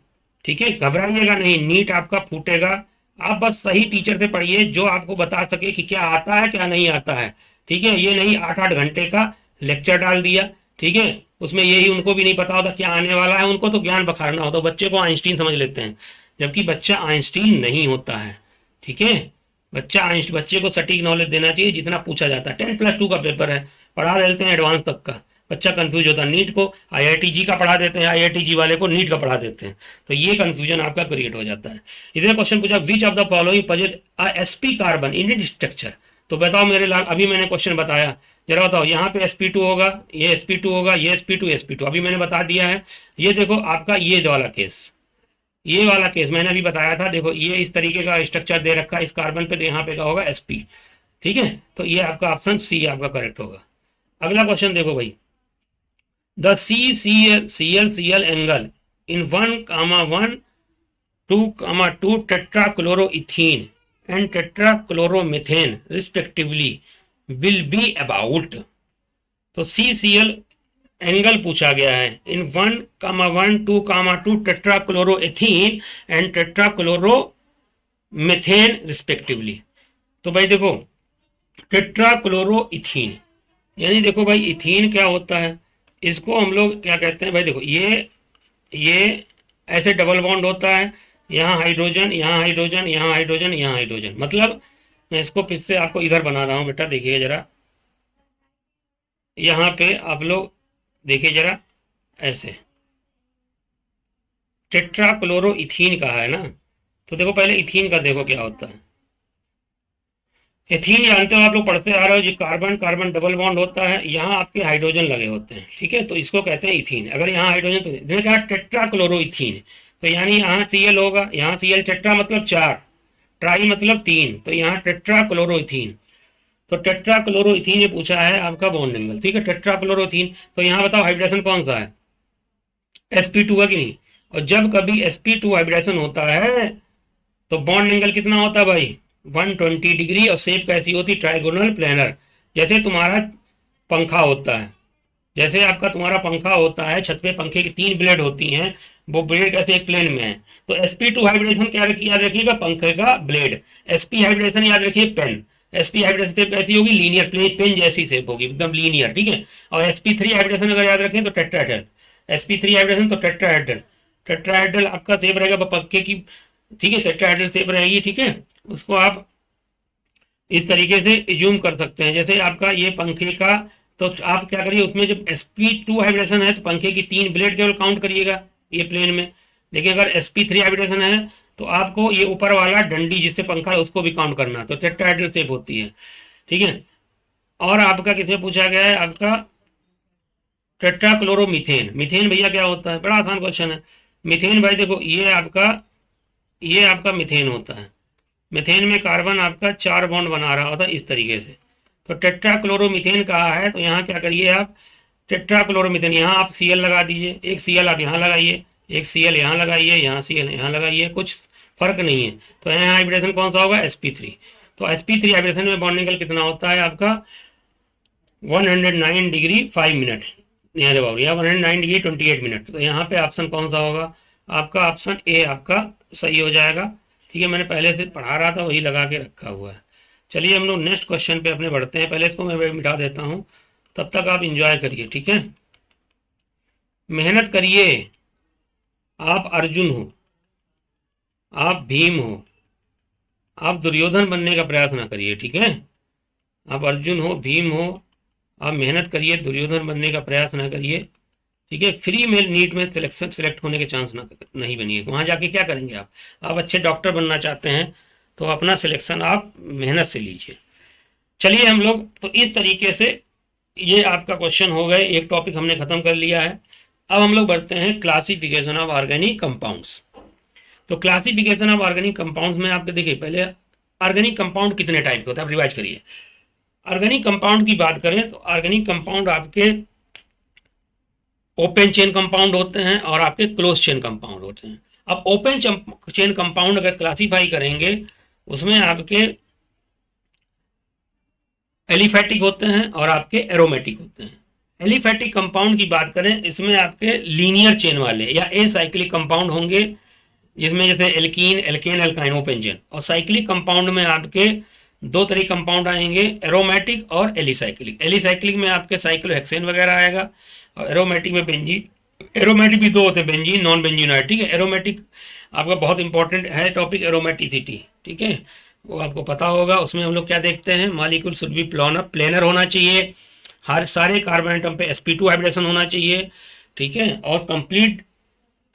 A: ठीक है, घबराइएगा नहीं, नीट आपका फूटेगा, आप बस सही टीचर से पढ़िए जो आपको बता सके कि क्या आता है क्या नहीं आता है, ठीक है। ये नहीं 8-8 घंटे का लेक्चर डाल दिया, ठीक है, उसमें यही उनको भी नहीं पता होता क्या आने वाला है, उनको तो ज्ञान बखारना होता, बच्चे को आइंस्टीन समझ लेते हैं, जबकि बच्चा आइंस्टीन नहीं होता है, ठीक है। बच्चे को सटीक नॉलेज देना चाहिए जितना पूछा जाता है। 10+2 का पेपर है, पढ़ा देते हैं एडवांस तक का, बच्चा कंफ्यूज होता है, नीट को IIT-जी का पढ़ा देते हैं, IIT-जी वाले को नीट का पढ़ा देते हैं, तो ये कंफ्यूजन आपका क्रिएट हो जाता है। इधर क्वेश्चन पूछा, विच of the following project sp carbon in it structure, तो बताओ मेरे लाल, अभी मैंने क्वेश्चन बताया, जरा बताओ, यहाँ पे sp2 होगा, ये sp2 होगा, ये sp2 अभी मैंने बता दिया है। ये देखो आपका ये वाला केस, ये वाला केस मैंने अभी बताया था, देखो ये इस तरीके का स्ट्रक्चर दे रखा है इस कार्बन पे, तो यहाँ पे क्या होगा sp, ठीक है। तो ये आपका ऑप्शन सी आपका करेक्ट होगा। अगला क्वेश्चन देखो भाई, the CCl angle in 1,1 2,2 tetrachloroethene and tetrachloromethane respectively will be about, तो CCl एंगल पूछा गया है इन 1,1 2,2 टेट्राक्लोरोएथीन एंड टेट्राक्लोरोमेथेन रिस्पेक्टिवली। तो भाई देखो टेट्राक्लोरोइथीन, यानी देखो भाई इथीन क्या होता है, इसको हम लोग क्या कहते हैं भाई, देखो ये ऐसे डबल बॉन्ड होता है, यहाँ हाइड्रोजन, यहाँ हाइड्रोजन, यहाँ हाइड्रोजन, यहाँ हाइड्रोजन, मतलब मैं इसको फिर से आपको इधर बना रहा हूँ बेटा, देखिए जरा, यहाँ पे आप लोग देखिए जरा, ऐसे टेट्राक्लोरोइथीन कहा है ना, तो देखो पहले इथीन का देखो क्या होता है। एथीन जानते हो आप लोग पढ़ते आ रहे हो, जो कार्बन कार्बन डबल बॉन्ड होता है, यहाँ आपके हाइड्रोजन लगे होते हैं, ठीक है, तो इसको कहते हैं इथीन। अगर यहाँ हाइड्रोजन, तो इसने कहा टेट्राक्लोरोइथीन, तो यानी यहाँ Cl होगा, यहाँ Cl टेट्रा मतलब 4, ट्राई मतलब 3, तो यहाँ टेट्राक्लोरोइथीन, तो टेट्राक्लोरोइथीन ये पूछा है आपका बॉन्ड एंगल, ठीक है, टेट्राक्लोरोइथीन। तो यहाँ बताओ हाइब्रिडेशन कौन सा है, sp2 है कि नहीं, और जब कभी sp2 हाइब्रिडेशन होता है तो बॉन्ड एंगल कितना होता है भाई, 120 डिग्री, और शेप कैसी होती, ट्राइगोनल प्लेनर। जैसे तुम्हारा पंखा होता है, जैसे आपका तुम्हारा पंखा होता है, छत पे पंखे की 3 ब्लेड होती हैं, वो ब्लेड कैसे एक प्लेन में है, तो sp2 हाइब्रिडेशन क्या याद रखिएगा, पंखे का ब्लेड, sp हाइब्रिडेशन याद रखिए पेन, sp हाइब्रिडेशन शेप कैसी होगी, लीनियर, पेन जैसी शेप होगी, एकदम लीनियर, ठीक है। और sp3 हाइब्रिडेशन अगर याद रखें तो टेट्राहेड्रल, sp3 हाइब्रिडेशन तो टेट्राहेड्रल आपका शेप रहेगा पंखे की, ठीक है, टेट्राहेड्रल शेप रहेगी, ठीक है। उसको आप इस तरीके से एज्यूम कर सकते हैं, जैसे आपका ये पंखे का, तो आप क्या करिए, उसमें जब sp2 हाइब्रिडेशन है तो पंखे की 3 ब्लेड केवल काउंट करिएगा ये प्लेन में, लेकिन अगर sp3 हाइब्रिडेशन है तो आपको ये ऊपर वाला डंडी जिससे पंखा है उसको भी काउंट करना, तो टेट्राहेड्रल शेप होती है, ठीक है। और आपका किसमें पूछा गया है, आपका टेट्राक्लोरोमीथेन, मीथेन भैया क्या होता है, बड़ा आसान क्वेश्चन है। मीथेन भाई देखो ये आपका मीथेन होता है। मीथेन में कार्बन आपका 4 बॉन्ड बना रहा होता है इस तरीके से। तो टेट्राक्लोरोमीथेन कहा है, तो यहाँ क्या करिए आप, टेट्राक्लोरोमीथेन यहाँ आप Cl लगा दीजिए, एक Cl आप यहाँ लगाइए, एक Cl यहाँ लगाइए, यहाँ Cl यहाँ लगाइए, कुछ फर्क नहीं है। तो यहाँ हाइब्रिडेशन कौन सा होगा, sp3। तो sp3 हाइब्रिडेशन में बॉन्ड एंगल कितना होता है आपका 109 डिग्री 5 मिनट, यहाँ जवाब, यहाँ 109 डिग्री 28 मिनट। तो यहाँ पे ऑप्शन कौन सा होगा आपका, ऑप्शन ए आपका सही हो जाएगा। ठीक है, मैंने पहले से पढ़ा रहा था वही लगा के रखा हुआ है। चलिए हम लोग नेक्स्ट क्वेश्चन पे अपने बढ़ते हैं, पहले इसको मैं मिटा देता हूँ, तब तक आप इंजॉय करिए। ठीक है, मेहनत करिए, आप अर्जुन हो, आप भीम हो, आप दुर्योधन बनने का प्रयास ना करिए। ठीक है, आप अर्जुन हो, भीम हो, आप मेहनत करिए, दुर्योधन बनने का प्रयास ना करिए। ठीक है, फ्री में नीट में सिलेक्ट होने के चांस नहीं बनिए। वहां जाके क्या करेंगे आप अच्छे डॉक्टर बनना चाहते हैं तो अपना सिलेक्शन आप मेहनत से लीजिए। चलिए हम लोग, तो इस तरीके से ये आपका क्वेश्चन हो गए, एक टॉपिक हमने खत्म कर लिया है। अब हम लोग बढ़ते हैं क्लासिफिकेशन ऑफ ऑर्गेनिक कंपाउंड्स। तो क्लासिफिकेशन ऑफ ऑर्गेनिक कंपाउंड्स में आपके देखिए, पहले ऑर्गेनिक कंपाउंड कितने टाइप के होते हैं आप रिवाइज करिए। ऑर्गेनिक कंपाउंड की बात करें तो ऑर्गेनिक कंपाउंड आपके ओपन चेन कंपाउंड होते हैं और आपके क्लोज चेन कंपाउंड होते हैं। अब ओपन चेन कंपाउंड अगर क्लासीफाई करेंगे, उसमें आपके एलिफैटिक होते हैं और आपके एरोमेटिक होते हैं। एलिफैटिक कंपाउंड की बात करें, इसमें आपके लीनियर चेन वाले या एसाइक्लिक कंपाउंड होंगे, जिसमें जैसे alkene, alkane, alkyne, open chain. और साइक्लिक कंपाउंड में आपके दो तरह कंपाउंड आएंगे, एरोमेटिक और एलिसाइक्लिक। एलिसाइक्लिक में आपके साइक्लोहेक्सेन वगैरह आएगा और एरोमेटिक में बेंजीन। एरोमेटिक भी दो होते हैं, बेंजीन, नॉन बेंजीनॉइड। ठीक है, एरोमेटिक आपका बहुत इंपॉर्टेंट है टॉपिक, एरोमेटिसिटी। ठीक है, वो आपको पता होगा। उसमें हम लोग क्या देखते हैं, मॉलिक्यूल शुड बी प्लेनर होना चाहिए, हर सारे कार्बन एटम पे sp2 हाइब्रिडेशन होना चाहिए। ठीक है, और कंप्लीट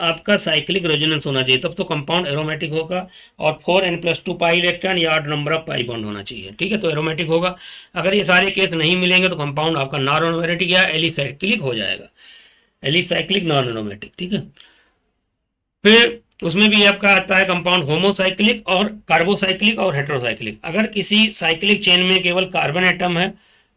A: आपका साइक्लिक रेजोनेंस होना चाहिए, तब तो कंपाउंड एरोमेटिक होगा। और 4n+2 पाई इलेक्ट्रॉन या odd number of pi bond होना चाहिए। ठीक है, तो एरोमेटिक होगा। अगर ये सारे केस नहीं मिलेंगे तो कंपाउंड आपका नॉन एरोमेटिक या एलिसाइक्लिक हो जाएगा, एलिसाइक्लिक नॉन एरोमेटिक। ठीक है, फिर उसमें भी आपका आता है कंपाउंड होमोसाइक्लिक और कार्बोसाइक्लिक और हेटेरोसाइक्लिक। अगर किसी साइक्लिक चेन में केवल कार्बन एटम है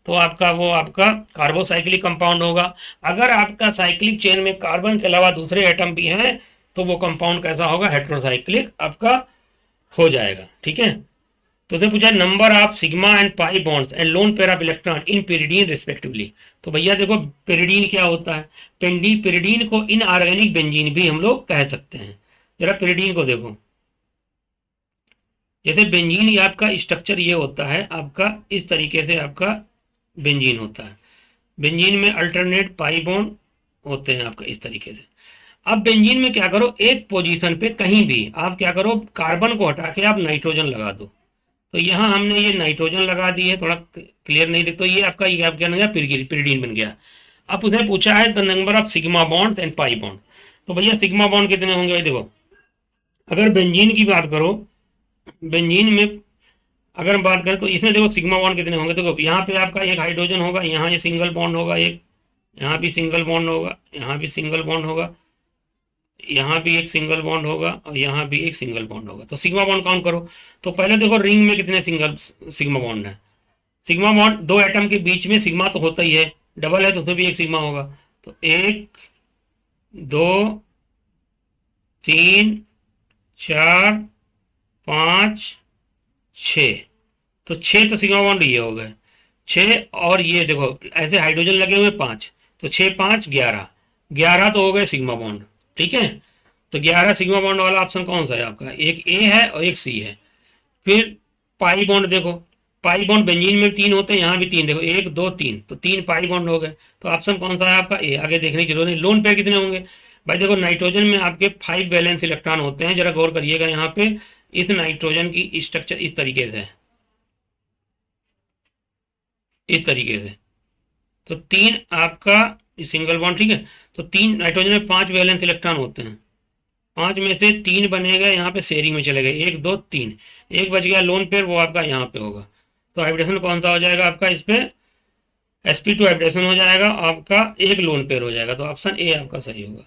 A: तो आपका कार्बोसाइक्लिक कंपाउंड होगा। अगर आपका साइक्लिक चेन में कार्बन के अलावा दूसरे एटम भी हैं तो वो कंपाउंड कैसा होगा, हेटेरोसाइक्लिक आपका हो जाएगा। ठीक है, तो उसने पूछा number of sigma and pi bonds and lone pair of electron in pyridine respectively. तो भैया देखो, पेरिडीन क्या होता है, पेरिडीन को इनऑर्गेनिक बेंजीन भी हम लोग कह सकते हैं। जरा पेरिडीन को देखो, जैसे बेंजीन ये आपका स्ट्रक्चर ये होता है आपका, इस तरीके से आपका बेंजीन होता है। बेंजीन में अल्टरनेट पाई बॉन्ड होते हैं आपका इस तरीके से। अब बेंजीन में क्या करो, एक पोजीशन पे कहीं भी आप क्या करो, कार्बन को हटा के आप नाइट्रोजन लगा दो। तो यहाँ हमने ये नाइट्रोजन लगा दी है, थोड़ा क्लियर नहीं दिखता, तो ये आपका ये क्या बन गया, पिरिडीन बन गया। अब उसने पूछा है the number of sigma bonds and pi bond. तो भैया सिग्मा बॉन्ड कितने होंगे भाई देखो, अगर बेंजीन की बात करो, बेंजीन में अगर हम बात करें तो इसमें देखो सिग्मा बॉन्ड कितने होंगे। देखो यहाँ पे आपका एक हाइड्रोजन होगा, यहाँ ये सिंगल बॉन्ड होगा, एक यहाँ भी सिंगल बॉन्ड होगा, यहाँ भी सिंगल बॉन्ड होगा, यहाँ भी एक सिंगल बॉन्ड होगा और यहाँ भी एक सिंगल बॉन्ड होगा। तो सिग्मा बॉन्ड काउंट करो। तो पहले देखो रिंग में कितने सिग्मा बॉन्ड है। सिग्मा बॉन्ड दो एटम के बीच में सिग्मा तो होता ही है, डबल है तो उसमें भी एक सिग्मा होगा। तो 1 2 3 4 5 6, तो 6 तो सिग्मा बॉन्ड ये हो गए 6। और ये देखो ऐसे हाइड्रोजन लगे हुए 5, तो 6 5 11 तो हो गए सिग्मा बॉन्ड। ठीक है, तो 11 सिग्मा बॉन्ड वाला ऑप्शन कौन सा है आपका, एक ए है और एक सी है। फिर पाई बॉन्ड देखो, पाई बॉन्ड बेंजीन में 3 होते हैं, यहाँ भी 3, देखो 1 2 3, तो 3 पाई बॉन्ड हो गए। तो ऑप्शन कौन सा है आपका ए। आगे देखने की जरूरत नहीं। लोन पेयर कितने होंगे भाई, देखो नाइट्रोजन में आपके 5 वैलेंस इलेक्ट्रॉन होते हैं। जरा गौर करिएगा यहाँ पे, इस नाइट्रोजन की स्ट्रक्चर इस तरीके से है, इस तरीके से। तो 3 आपका सिंगल बॉन्ड। ठीक है, तो 3 नाइट्रोजन में 5 वैलेंस इलेक्ट्रॉन होते हैं, 5 में से 3 बनेगा यहाँ पे शेयरिंग में चले गए, 1 2 3, एक बच गया लोन पेयर, वो आपका यहाँ पे होगा। तो हाइब्रिडेशन कौन सा हो जाएगा आपका इस पे, sp2 हाइब्रिडेशन हो जाएगा, आपका एक लोन पेयर हो जाएगा। तो ऑप्शन ए आपका सही होगा।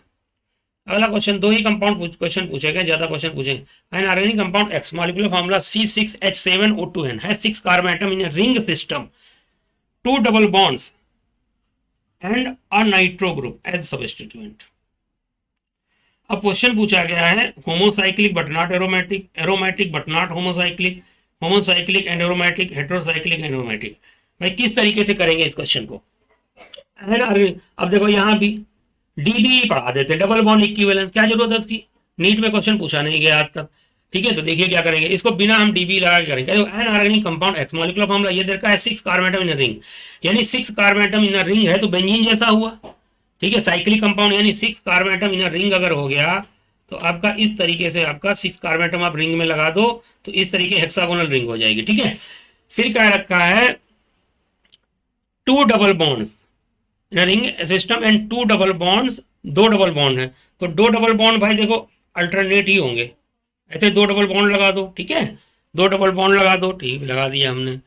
A: अगला क्वेश्चन, दो ही कंपाउंड क्वेश्चन पूछेगा, ज्यादा क्वेश्चन पूछेंगे। An organic compound X molecular formula C6H7O2N has 6 carbon atom in a ring system, 2 double bonds and a nitro group as substituent. अब क्वेश्चन पूछा गया है homocyclic but not aromatic, aromatic but not homocyclic, homocyclic and aromatic, heterocyclic and aromatic. भाई किस तरीके से करेंगे इस क्वेश्चन को? अब देखो यहां भी डीबी पढ़ा देते, डबल बॉन्ड इक्विवेलेंस, क्या जरूरत है उसकी? नीट में क्वेश्चन पूछा नहीं गया आज तक। ठीक है, तो देखिए क्या करेंगे, इसको बिना हम डीबी लगा के करेंगे। N organic compound X molecular formula ये देखा है 6 carbon atom in a ring, यानी 6 carbon atom in a ring है तो बेंजीन जैसा हुआ। ठीक है, साइक्लिक कंपाउंड यानी 6 carbon atom in a ring अगर हो गया तो आपका इस तरीके से आपका 6 कार्बन एटम आप रिंग में लगा दो तो इस तरीके हेक्सागोनल रिंग हो जाएगी। ठीक है, फिर क्या रखा है 2 double bonds in ring system and 2 double bonds, 2 double bond है तो 2 डबल बॉन्ड भाई देखो अल्टरनेट ही होंगे, ऐसे 2 डबल बॉन्ड लगा दो। ठीक है, 2 डबल बॉन्ड लगा दो, ठीक लगा दिया हमने।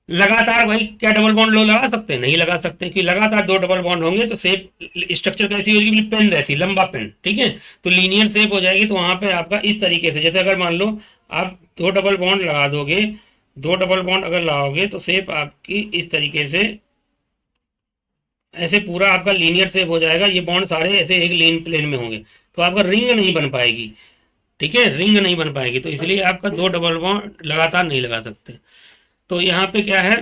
A: लगातार भाई क्या डबल बॉन्ड लोग लगा सकते हैं? नहीं लगा सकते, क्योंकि लगातार 2 डबल बॉन्ड होंगे तो शेप स्ट्रक्चर कैसी होगी? पेन रहती, लंबा पेन। ठीक है, तो लीनियर शेप हो जाएगी। तो वहां पे आपका इस तरीके से, जैसे अगर मान लो आप 2 डबल बॉन्ड लगा दोगे, 2 डबल बॉन्ड अगर लगाओगे तो शेप आपकी इस तरीके से ऐसे पूरा आपका लीनियर शेप हो जाएगा। ये बॉन्ड सारे ऐसे एक लेन प्लेन में होंगे तो आपका रिंग नहीं बन पाएगी। ठीक है, रिंग नहीं बन पाएगी, तो इसलिए आपका 2 डबल बॉन्ड लगातार नहीं लगा सकते। तो यहाँ पे क्या है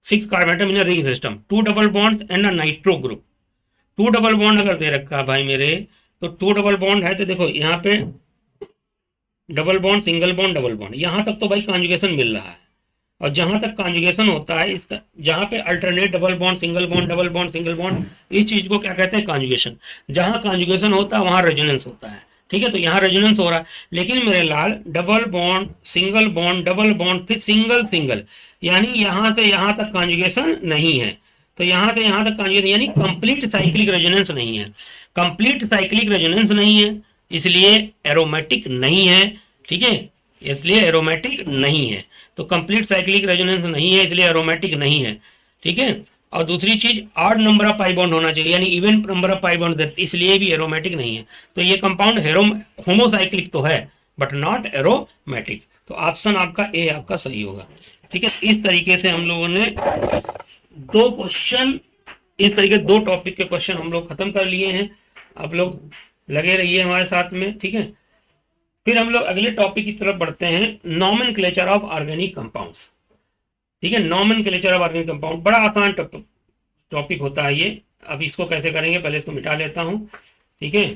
A: 6 carbon atom in a ring system, 2 double bonds and a nitro group. 2 double bond अगर दे रखा है भाई मेरे, तो 2 डबल बॉन्ड है तो देखो यहाँ पे double bond, single bond, double bond, यहां तक तो भाई कॉन्जुगेशन मिल रहा है। और जहां तक कॉन्जुगेशन होता है इसका, जहां पे alternate double bond, single bond, double bond, single bond, इस चीज को क्या कहते हैं? कॉन्जुगेशन। जहां कॉन्जुगेशन होता है वहां रेजोनेंस होता है। ठीक है, तो यहाँ रेजोनेंस हो रहा है, लेकिन मेरे लाल double bond, single bond, double bond, फिर सिंगल सिंगल, यानी यहां से यहां तक कॉन्जुगेशन नहीं है। तो यहां से यहां तक कॉन्जुगेशन यानी कंप्लीट साइक्लिक रेजोनेंस नहीं है। कंप्लीट साइक्लिक रेजोनेंस नहीं है, इसलिए एरोमेटिक नहीं है। ठीक है, इसलिए एरोमेटिक नहीं है। तो कंप्लीट साइक्लिक रेजोनेंस नहीं है, इसलिए एरोमेटिक नहीं है। ठीक है, और दूसरी चीज odd number of pi bond होना चाहिए, यानी even number of pi bond, इसलिए भी एरोमेटिक नहीं है। तो ये कंपाउंड होमोसाइक्लिक तो है बट नॉट एरोमेटिक। तो ऑप्शन आपका ए आपका सही होगा। ठीक है, इस तरीके से हम लोगों ने 2 क्वेश्चन, इस तरीके 2 टॉपिक के क्वेश्चन हम लोग खत्म कर लिए हैं। आप लोग लगे रहिए हमारे साथ में। ठीक है, फिर हम लोग अगले टॉपिक की तरफ बढ़ते हैं, नॉमेनक्लेचर ऑफ ऑर्गेनिक कंपाउंड्स। ठीक है, नॉमेनक्लेचर ऑफ ऑर्गेनिक कंपाउंड बड़ा आसान टॉपिक होता है ये। अब इसको कैसे करेंगे, पहले इसको मिटा लेता हूं। ठीक है,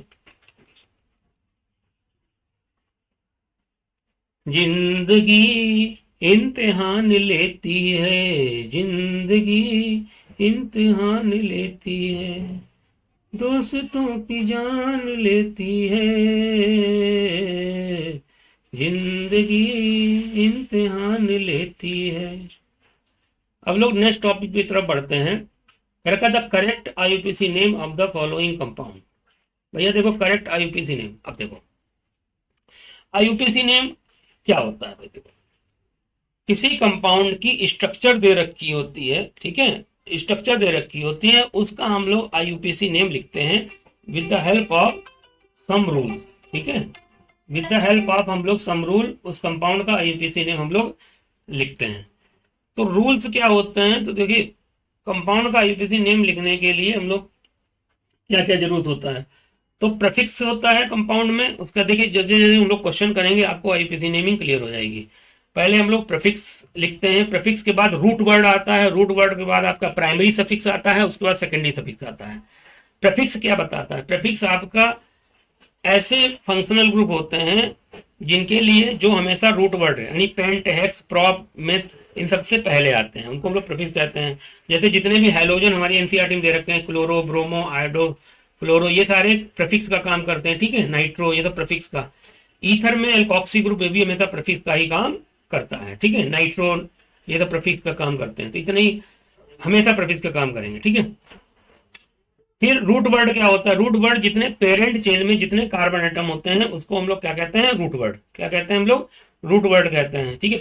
A: जिंदगी इम्तिहान लेती है, जिंदगी इम्तिहान लेती है, दोस्तों की जान लेती है, जिंदगी इम्तिहान लेती है। अब लोग नेक्स्ट टॉपिक की तरफ बढ़ते हैं। The correct IUPAC name of the following compound. भैया देखो करेक्ट आईयूपीसी नेम, अब देखो आईयूपीसी नेम क्या होता है भाई। देखो किसी कंपाउंड की स्ट्रक्चर दे रखी होती है, ठीक है, स्ट्रक्चर दे रखी होती है, उसका हम लोग आईयूपीसी नेम लिखते हैं with the help of some rules. ठीक है, विद द हेल्प ऑफ हम लोग सम रूल उस कंपाउंड का आईयूपीसी नेम हम लोग लिखते हैं। तो रूल्स क्या होते हैं, तो देखिए कंपाउंड का आईयूपीसी नेम लिखने के लिए हम लोग क्या क्या जरूरत होता है, तो प्रेफिक्स होता है कंपाउंड में। उसका देखिए जैसे जैसे हम लोग क्वेश्चन करेंगे आपको आईयूपीसी नेमिंग क्लियर हो जाएगी। पहले हम लोग प्रेफिक्स लिखते हैं, प्रेफिक्स के बाद रूट वर्ड आता है, रूट वर्ड के बाद आपका प्राइमरी सफिक्स आता है, उसके बाद सेकेंडरी सफिक्स आता है। प्रेफिक्स क्या बताता है, प्रेफिक्स आपका ऐसे फंक्शनल ग्रुप होते हैं जिनके लिए जो हमेशा रूट वर्ड है, यानी पेंट, हेक्स, प्रॉप, मेथ, इन सबसे पहले आते हैं, उनको हम लोग प्रेफिक्स कहते हैं। जैसे जितने भी हैलोजन हमारी एनसीईआरटी में दे रखे हैं, क्लोरो, ब्रोमो, आयोडो, फ्लोरो, ये सारे प्रेफिक्स का काम करते हैं। ठीक है, नाइट्रो, ये तो प्रेफिक्स का। ईथर में एल्कोक्सी ग्रुप भी हमेशा प्रेफिक्स का ही काम करता है। ठीक है, नाइट्रो, ये तो प्रेफिक्स का काम करते हैं, तो इतने ही हमेशा प्रेफिक्स का काम करेंगे। ठीक है, फिर रूट वर्ड क्या होता है, रूट वर्ड जितने पेरेंट चेन में जितने कार्बन एटम होते हैं उसको हम लोग क्या कहते हैं, रूट वर्ड। क्या कहते हैं हम लोग, रूट वर्ड कहते हैं। ठीक है,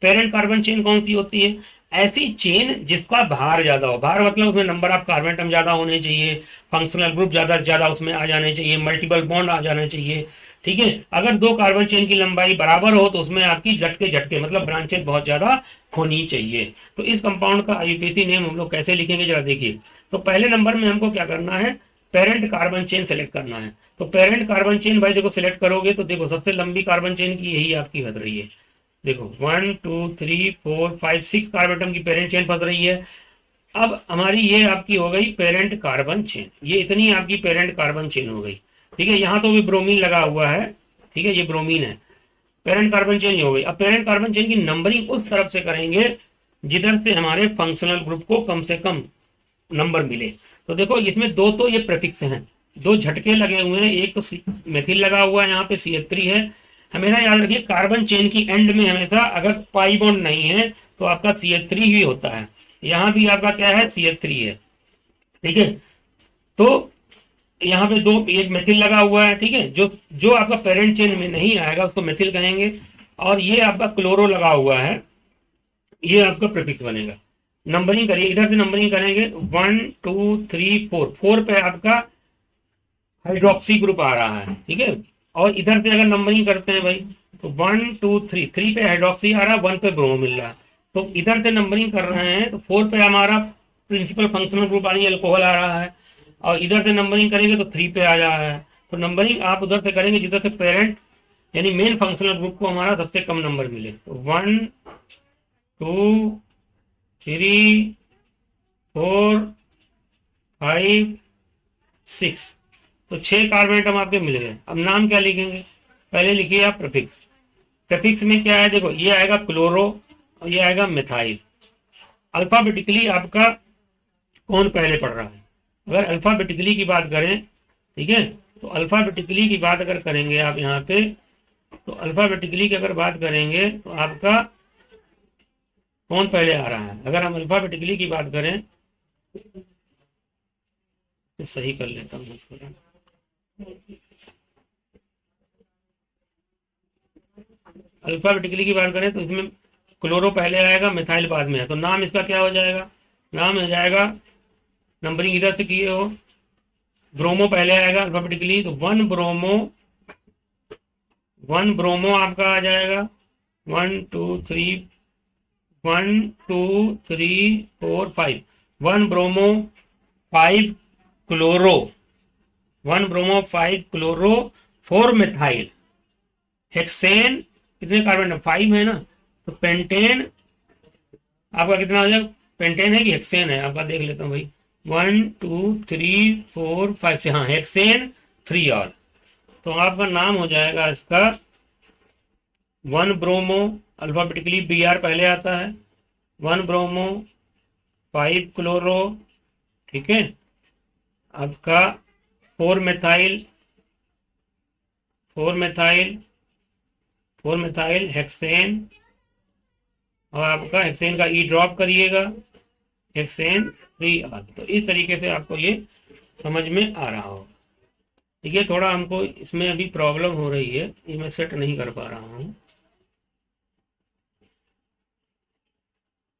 A: पेरेंट कार्बन चेन कौन सी होती है, ऐसी चेन जिसका भार ज्यादा हो, भार मतलब उसमें नंबर ऑफ कार्बन एटम ज्यादा होने चाहिए, फंक्शनल ग्रुप ज्यादा ज्यादा उसमें आ जाने चाहिए, मल्टीपल बॉन्ड आ जाने चाहिए। ठीक है, अगर दो कार्बन चेन की लंबाई बराबर हो तो उसमें आपकी झटके झटके मतलब ब्रांचेस बहुत ज्यादा होनी चाहिए। तो इस कंपाउंड का आईयूपीएसी नेम हम लोग कैसे लिखेंगे जरा देखिए। तो पहले नंबर में हमको क्या करना है, पेरेंट कार्बन चेन सेलेक्ट करना है। तो पेरेंट कार्बन चेन भाई देखो सिलेक्ट करोगे तो देखो सबसे लंबी कार्बन चेन की यही आपकी बन रही है। देखो 1 2 3 4 5 6 कार्बन की पेरेंट चेन फंस रही है। अब हमारी ये आपकी हो गई पेरेंट कार्बन चेन, ये इतनी आपकी पेरेंट कार्बन चेन हो गई। ठीक है, यहाँ तो भी ब्रोमीन लगा हुआ है। ठीक है, ये ब्रोमीन है, पेरेंट कार्बन चेन ही हो गई। अब पेरेंट कार्बन चेन की नंबरिंग उस तरफ से करेंगे जिधर से हमारे फंक्शनल ग्रुप को कम से कम नंबर मिले। तो देखो इसमें दो तो ये प्रेफिक्स हैं, दो झटके लगे हुए हैं, एक तो मेथिल लगा हुआ है, यहाँ पे CH3 है। हमेशा याद रखिए कार्बन चेन की एंड में हमेशा अगर पाई बॉन्ड नहीं है तो आपका CH3 ही होता है। यहाँ भी आपका क्या है, CH3 है। ठीक है, तो यहाँ पे दो एक मेथिल लगा हुआ है। ठीक है, जो जो आपका पेरेंट चेन में नहीं आएगा उसको मेथिल कहेंगे। और ये आपका क्लोरो लगा हुआ है, ये आपका प्रीफिक्स बनेगा। नंबरिंग करिए, इधर से नंबरिंग करेंगे 1 2 3 4, 4 पे आपका हाइड्रोक्सी ग्रुप आ रहा है। ठीक है, और इधर से अगर नंबरिंग करते हैं भाई तो 1 2 3, 3 पे हाइड्रोक्सी आ रहा है, 1 पे ब्रोमो मिल रहा है। तो इधर से नंबरिंग कर रहे हैं तो 4 पे हमारा प्रिंसिपल फंक्शनल ग्रुप यानी अल्कोहल आ रहा है, और इधर से नंबरिंग करेंगे तो 3 पे आ जा रहा है। तो नंबरिंग आप उधर से करेंगे जिधर से पेरेंट यानी मेन फंक्शनल ग्रुप को हमारा सबसे कम नंबर मिले। तो 1 2 3 4 5 6, तो 6 कार्बन एटम आपके मिल गए। अब नाम क्या लिखेंगे, पहले लिखिए आप प्रीफिक्स। प्रीफिक्स में क्या है, देखो ये आएगा क्लोरो और ये आएगा मिथाइल। अल्फाबेटिकली आपका कौन पहले पढ़ रहा है, अगर अल्फाबेटिकली की बात करें, ठीक है, तो अल्फाबेटिकली की बात अगर करेंगे आप यहाँ पे, तो अल्फाबेटिकली की अगर बात करेंगे तो आपका कौन पहले आ रहा है। अगर हम अल्फाबेटिकली की बात करें तो सही कर लेता हूँ थोड़ा। अल्फाबेटिकली की बात करें तो इसमें क्लोरो पहले आएगा, मिथाइल बाद में है। तो नाम इसका क्या हो जाएगा, नाम हो जाएगा, नंबरिंग इधर से किए हो, ब्रोमो पहले आएगा अल्फाबेटिकली, तो 1 ब्रोमो आपका आ जाएगा। 1 2 3 1 bromo 5 chloro, 1 bromo 5 chloro, 4 methyl hexane. कितने कार्बन है, 5 है ना, तो पेंटेन आपका कितना हो जाएगा, पेंटेन है कि हेक्सेन है आपका, देख लेता हूँ भाई। 1 2 3 4 5 से, हाँ हेक्सेन 3 और, तो आपका नाम हो जाएगा इसका 1 ब्रोमो, अल्फाबेटिकली BR पहले आता है, 1 ब्रोमो 5 क्लोरो। ठीक है, आपका 4 मिथाइल, 4 मिथाइल, 4 मिथाइल हेक्सेन, और आपका हेक्सेन का ई ड्रॉप करिएगा, हेक्सेन 3R। तो इस तरीके से आपको ये समझ में आ रहा होगा। ठीक है, थोड़ा हमको इसमें अभी प्रॉब्लम हो रही है, ये मैं सेट नहीं कर पा रहा हूँ।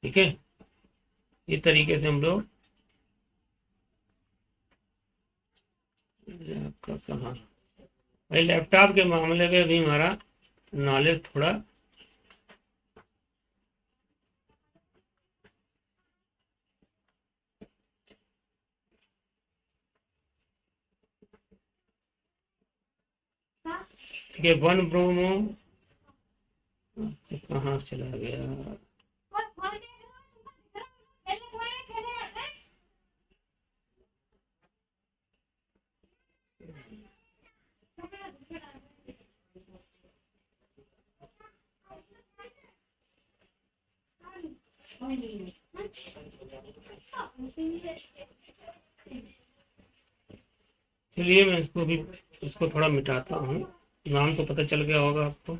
A: ठीक है, इस तरीके से हम लोग, आपका कहाँ भाई, लैपटॉप के मामले में भी हमारा नॉलेज थोड़ा ठीक है। 1 ब्रोमो कहाँ चला गया, चलिए मैं इसको भी, इसको थोड़ा मिटाता हूँ। नाम तो पता चल गया होगा आपको।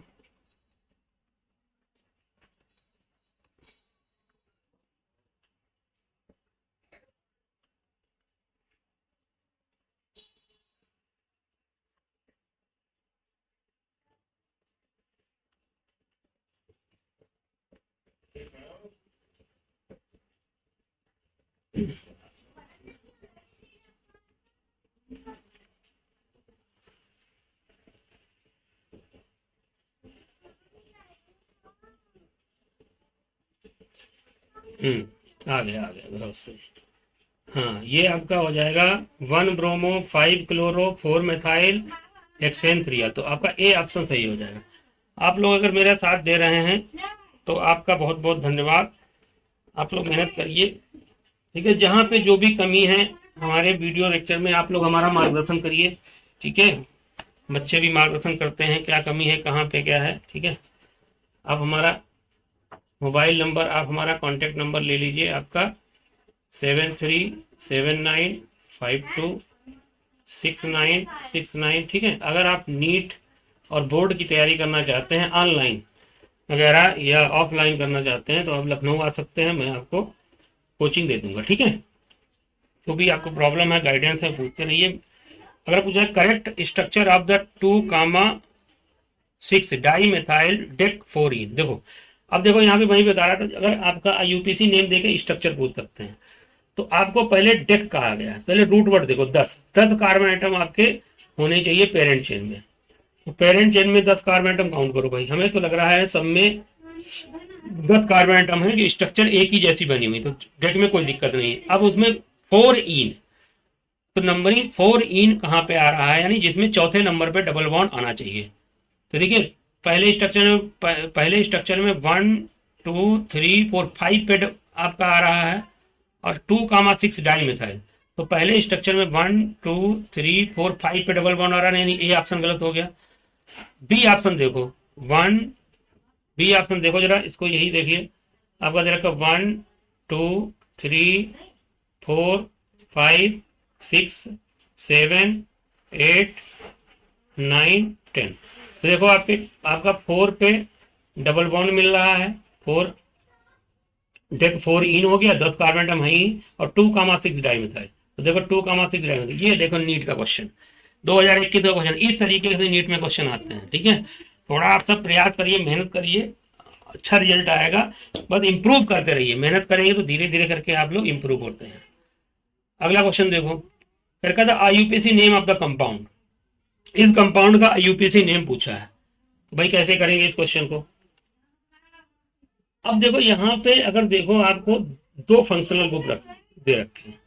A: आ गया बहुत सही। हाँ, ये आपका हो जाएगा 1 ब्रोमो 5 क्लोरो 4 मेथाइल हेक्सेन 3, तो आपका ए ऑप्शन सही हो जाएगा। आप लोग अगर मेरा साथ दे रहे हैं तो आपका बहुत बहुत धन्यवाद। आप लोग मेहनत करिए, ठीक है। जहाँ पे जो भी कमी है हमारे वीडियो लेक्चर में आप लोग हमारा मार्गदर्शन करिए, ठीक है। बच्चे भी मार्गदर्शन करते हैं क्या कमी है, कहाँ पे क्या है, ठीक है। आप हमारा मोबाइल नंबर, आप हमारा कॉन्टैक्ट नंबर ले लीजिए, आपका 7379526969, ठीक है। अगर आप नीट और बोर्ड की तैयारी करना चाहते हैं ऑनलाइन वगैरह या ऑफलाइन करना चाहते हैं तो आप लखनऊ आ सकते हैं, मैं आपको कोचिंग दे दूंगा, ठीक है। जो भी आपको प्रॉब्लम है, गाइडेंस है, पूछते रहिए। अगर पूछा correct structure of the 2,6 di methyl dec 4 देखो, अब देखो यहाँ पे वही बता रहा था, अगर आपका यूपीसी नेम देके स्ट्रक्चर पूछ सकते हैं तो आपको पहले डेक कहा गया है। पहले रूट वर्ड देखो, 10 कार्बन आइटम आपके होने चाहिए पेरेंट चेन में, तो पेरेंट चेन में 10 कार्बन आइटम काउंट करो भाई। हमें तो लग रहा है सब में 10 कार्बन आइटम है कि स्ट्रक्चर एक ही जैसी बनी हुई, तो डेक में कोई दिक्कत नहीं है। अब उसमें 4 इन, तो नंबरिंग 4 इन कहाँ पे आ रहा है, यानी जिसमें चौथे नंबर पे डबल बॉन्ड आना चाहिए। तो देखिए पहले स्ट्रक्चर में 1 2 3 4 5 पे आपका आ रहा है और 2,6 डाई मेथाइल, तो पहले स्ट्रक्चर में 1 2 3 4 5 पे डबल बॉन्ड आ रहा है, यानी ए ऑप्शन गलत हो गया। बी ऑप्शन देखो, बी ऑप्शन देखो जरा, इसको यही देखिए आपका जरा 1 2 3 4 5 6 7 8 9 10, तो देखो आपका 4 पे डबल बॉन्ड मिल रहा है, 4 डेक 4 इन हो गया, 10 कार्बन एटम है ही, और 2,6 डाई मेथाइल, तो देखो 2,6 डाई मेथाइल। ये देखो नीट का क्वेश्चन 2021 का क्वेश्चन, इस तरीके से नीट में क्वेश्चन आते हैं, ठीक है। थोड़ा आप सब प्रयास करिए, मेहनत करिए, अच्छा रिजल्ट आएगा। बस इंप्रूव करते रहिए, मेहनत करेंगे तो धीरे धीरे करके आप लोग इंप्रूव होते हैं। अगला क्वेश्चन देखो, फिर the IUPAC name of the compound, इस कंपाउंड का आईयूपीसी नेम पूछा है, तो भाई कैसे करेंगे इस क्वेश्चन को। अब देखो यहाँ पे अगर देखो आपको दो फंक्शनल ग्रुप दे रखे हैं,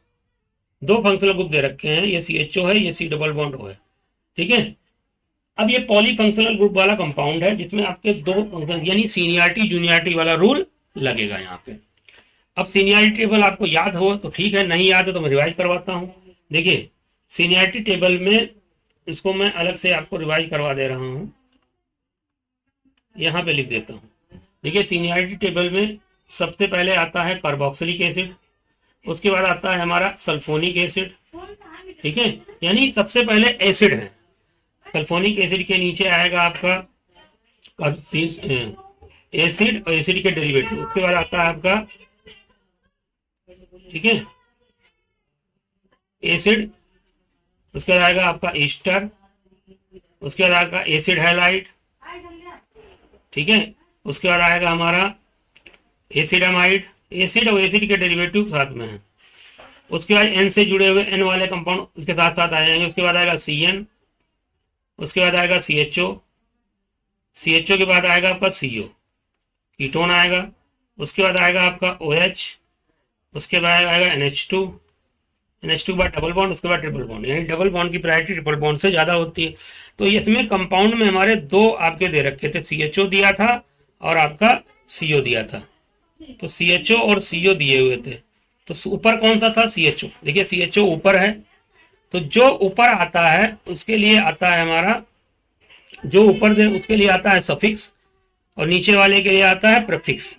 A: दो फंक्शनल ग्रुप दे रखे हैं, ये CHO है, ये C डबल बॉन्ड O है, ठीक है। अब ये पॉली फंक्शनल ग्रुप वाला कंपाउंड है जिसमें आपके दो फंक्शन यानी सीनियरिटी जूनियरिटी वाला रूल लगेगा यहाँ पे। अब सीनियरिटी टेबल आपको याद हो तो ठीक है, नहीं याद हो तो मैं रिवाइज करवाता हूँ। देखिए सीनियरिटी टेबल में इसको मैं अलग से आपको रिवाइज करवा दे रहा हूँ, यहाँ पे लिख देता हूँ। देखिए सीनियरिटी टेबल में सबसे पहले आता है कार्बोक्सिलिक एसिड, उसके बाद आता है हमारा सल्फोनिक एसिड, ठीक है, यानी सबसे पहले एसिड है। सल्फोनिक एसिड के नीचे आएगा आपका एसिड और एसिड के डेरिवेटिव, उसके बाद आता है आपका, ठीक है, एसिड, उसके बाद आएगा आपका ईस्टर, उसके बाद आएगा एसिड हैलाइड, ठीक है, उसके बाद आएगा हमारा एसिडामाइड, एसिड और एसिड के डेरिवेटिव साथ में है। उसके बाद एन से जुड़े हुए एन वाले कंपाउंड उसके साथ साथ आ जाएंगे। उसके बाद आएगा CN, उसके बाद आएगा CHO, CHO के बाद आएगा आपका CO कीटोन आएगा, उसके बाद आएगा आपका OH, उसके बाद आएगा NH2, NH2 के बाद डबल बॉन्ड, उसके बाद ट्रिपल बॉन्ड, यानी डबल बॉन्ड की प्रायोरिटी ट्रिपल बॉन्ड से ज्यादा होती है। तो इसमें कंपाउंड में हमारे दो आपके दे रखे थे, CHO दिया था और आपका CO दिया था, तो CHO और CO दिए हुए थे। तो ऊपर कौन सा था, CHO, देखिए CHO ऊपर है, तो जो ऊपर आता है उसके लिए आता है हमारा, जो ऊपर दे उसके लिए आता है सफिक्स और नीचे वाले के लिए आता है प्रीफिक्स।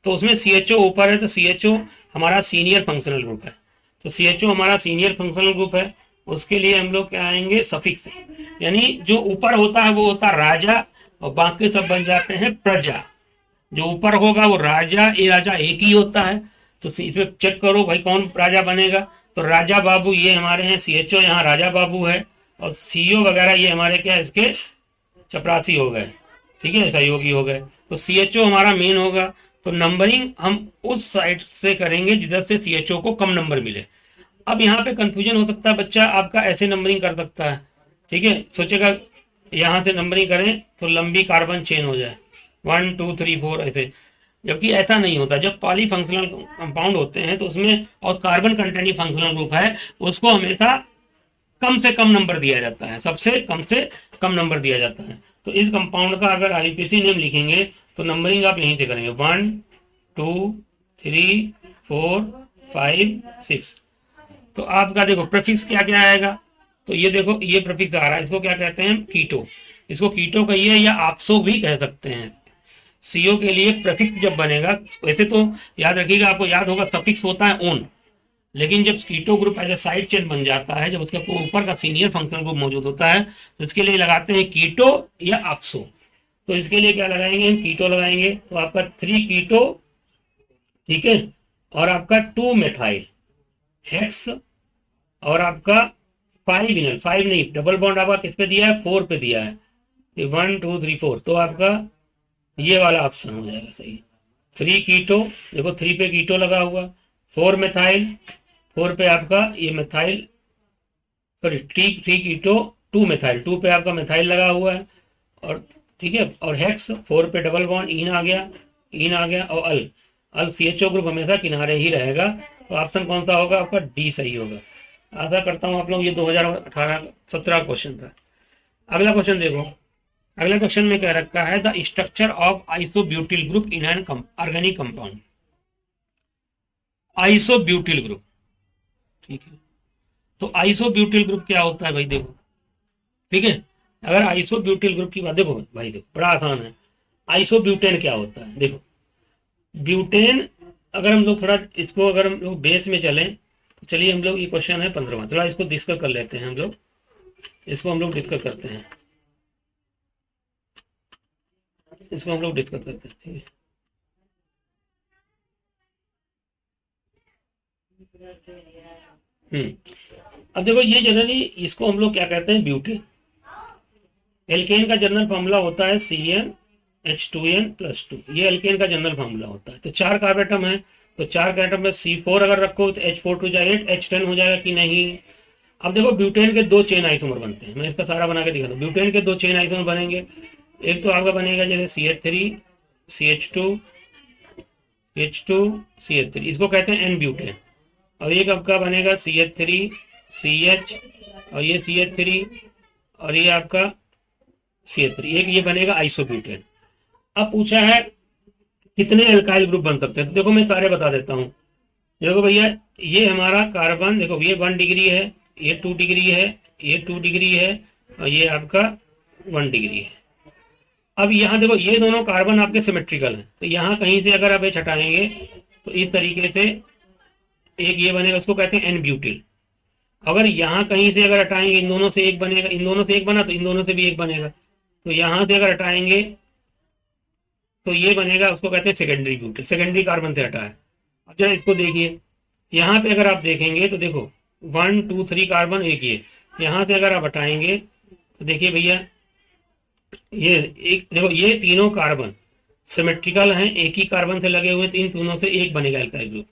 A: तो उसमें CHO ऊपर है, तो CHO हमारा सीनियर फंक्शनल ग्रुप है, तो CHO हमारा सीनियर फंक्शनल ग्रुप है, उसके लिए हम लोग क्या आएंगे, सफिक्स, यानी जो ऊपर होता है वो होता है राजा और बाकी सब बन जाते हैं प्रजा। जो ऊपर होगा वो राजा, ये राजा एक ही होता है, तो इसमें चेक करो भाई कौन राजा बनेगा, तो राजा बाबू ये हमारे हैं, CHO यहाँ राजा बाबू है, और CO वगैरह ये हमारे क्या इसके चपरासी हो गए, ठीक है, सहयोगी हो गए। तो CHO हमारा मेन होगा, तो नंबरिंग हम उस साइड से करेंगे जिधर से CHO को कम नंबर मिले। अब यहाँ पे कंफ्यूजन हो सकता है, बच्चा आपका ऐसे नंबरिंग कर सकता है, ठीक है, सोचेगा यहाँ से नंबरिंग करें तो लंबी कार्बन चेन हो जाए 1 2 3 4 ऐसे, जबकि ऐसा नहीं होता। जब पॉलीफंक्शनल कंपाउंड होते हैं तो उसमें, और कार्बन कंटेनिंग फंक्शनल ग्रुप है, उसको हमेशा कम से कम नंबर दिया जाता है, सबसे कम नंबर दिया जाता है। तो इस कंपाउंड का अगर आईपीसी नेम लिखेंगे तो नंबरिंग आप यहीं से करेंगे 1 2 3 4 5 6। तो आपका देखो प्रीफिक्स क्या क्या आएगा, तो ये देखो ये प्रीफिक्स आ रहा है, इसको क्या कहते हैं, कीटो। इसको कीटो कहिए या ऑक्सो भी कह सकते हैं। सीओ के लिए प्रीफिक्स जब बनेगा, वैसे तो याद रखिएगा, आपको याद होगा सफिक्स होता है ओन, लेकिन जब keto group as a side chain बन जाता है, जब उसके ऊपर का सीनियर फंक्शनल ग्रुप मौजूद होता है, तो इसके लिए लगाते हैं कीटो या ऑक्सो। तो इसके लिए क्या लगाएंगे, हम कीटो लगाएंगे, तो आपका 3 कीटो, ठीक है, और आपका 2 मेथाइल हेक्स, और आपका 5 विनल, 5 नहीं, डबल बॉन्ड आपका किस पे दिया है, 4 पे दिया है, 1 2 3 4, तो आपका ये वाला ऑप्शन हो जाएगा सही। 3 कीटो, देखो 3 पे कीटो लगा हुआ, 4 मेथाइल, 4 पे आपका ये मेथाइल, सॉरी 3 कीटो 2 मेथाइल, 2 पे आपका मेथाइल लगा हुआ है, और ठीक है, और हेक्स 4 पे डबल बॉन्ड, इन आ गया, और अल सीएचओ ग्रुप हमेशा किनारे ही रहेगा। तो ऑप्शन कौन सा होगा आपका, डी सही होगा। आशा करता हूँ आप लोग, ये 2018-17 क्वेश्चन था। अगला क्वेश्चन देखो, अगला क्वेश्चन में कह रखा है the structure of isobutyl group in an organic compound. Isobutyl group, ठीक है, तो आइसोब्यूटिल ग्रुप क्या होता है भाई, देखो, ठीक है, अगर आइसोब्यूटिल ग्रुप की बात, देखो भाई, देखो बड़ा आसान है। आइसोब्यूटेन क्या होता है, देखो ब्यूटेन, अगर हम लोग थोड़ा इसको, अगर हम लोग बेस में चलें, तो चलिए हम लोग, ये क्वेश्चन है 15वां, थोड़ा इसको डिस्कस कर लेते हैं हम लोग, इसको हम लोग डिस्कस करते हैं, इसको हम लोग डिस्कस करते हैं, ठीक है। अब देखो ये जनरली इसको हम लोग क्या कहते हैं, ब्यूटेन। एल्केन का जनरल फार्मूला होता है CnH2n+2, ये एल्केन का जनरल फार्मूला होता है। तो 4 कार्बन एटम है, तो 4 कार्बन एटम में C4 अगर रखो तो H4 H10 हो जाएगा कि नहीं। अब देखो ब्यूटेन के 2 चेन आइसोमर बनते हैं, मैं इसका सारा बना के दिखा दूं। ब्यूटेन के 2 चेन आइसोमर बनेंगे, एक तो आपका बनेगा जैसे CH3 CH2 CH3, इसको कहते हैं एन ब्यूटेन, और एक आपका बनेगा CH3 CH, और ये CH3, और ये आपका CH3, एक ये बनेगा आइसोब्यूटेन। अब पूछा है कितने एल्काइल ग्रुप बन सकते हैं, तो देखो मैं सारे बता देता हूँ। देखो भैया, ये हमारा कार्बन, देखो ये 1 डिग्री है, ये 2 डिग्री है, ये 2 डिग्री है, और ये आपका 1 डिग्री है। अब यहाँ देखो ये दोनों कार्बन आपके सिमेट्रिकल हैं, तो यहाँ कहीं से अगर आप ये हटाएंगे तो इस तरीके से एक ये बनेगा, उसको कहते हैं एन ब्यूटिल। अगर यहाँ कहीं से अगर हटाएंगे, इन दोनों से एक बनेगा, इन दोनों से एक बना तो इन दोनों से भी एक बनेगा, तो यहाँ से अगर हटाएंगे तो ये बनेगा, उसको कहते हैं सेकेंडरी ब्यूटिल, सेकेंडरी कार्बन से हटा है। अब जरा इसको देखिए, यहाँ पे अगर आप देखेंगे तो देखो 1 2 3 कार्बन एक, ये यहाँ से अगर आप हटाएंगे तो देखिए भैया, ये एक देखो, ये तीनों कार्बन सिमेट्रिकल हैं, एक ही कार्बन से लगे हुए, इन तीनों से एक बनेगा एल्काइल ग्रुप,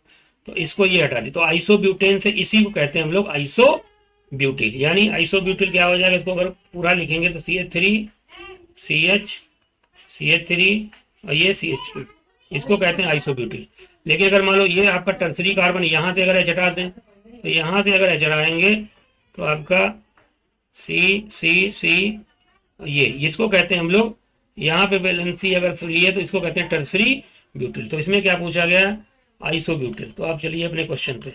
A: तो इसको ये हटा दी। तो आइसोब्यूटेन से, इसी को कहते हैं हम लोग आइसोब्यूटिल। यानी आइसोब्यूटिल क्या हो जाएगा, इसको अगर पूरा लिखेंगे तो CH3 CH3 और ये CH2, इसको कहते हैं आइसोब्यूटिल। लेकिन अगर मान लो ये आपका टर्सरी कार्बन यहाँ से अगर हटा दें, तो यहाँ से अगर हटाएंगे तो आपका C ये इसको कहते हैं हम लोग, यहाँ पे वैलेंसी अगर फ्री है तो इसको कहते हैं टर्सरी ब्यूटिल। तो इसमें क्या पूछा गया, आइसोब्यूटिल। तो आप चलिए अपने क्वेश्चन पे।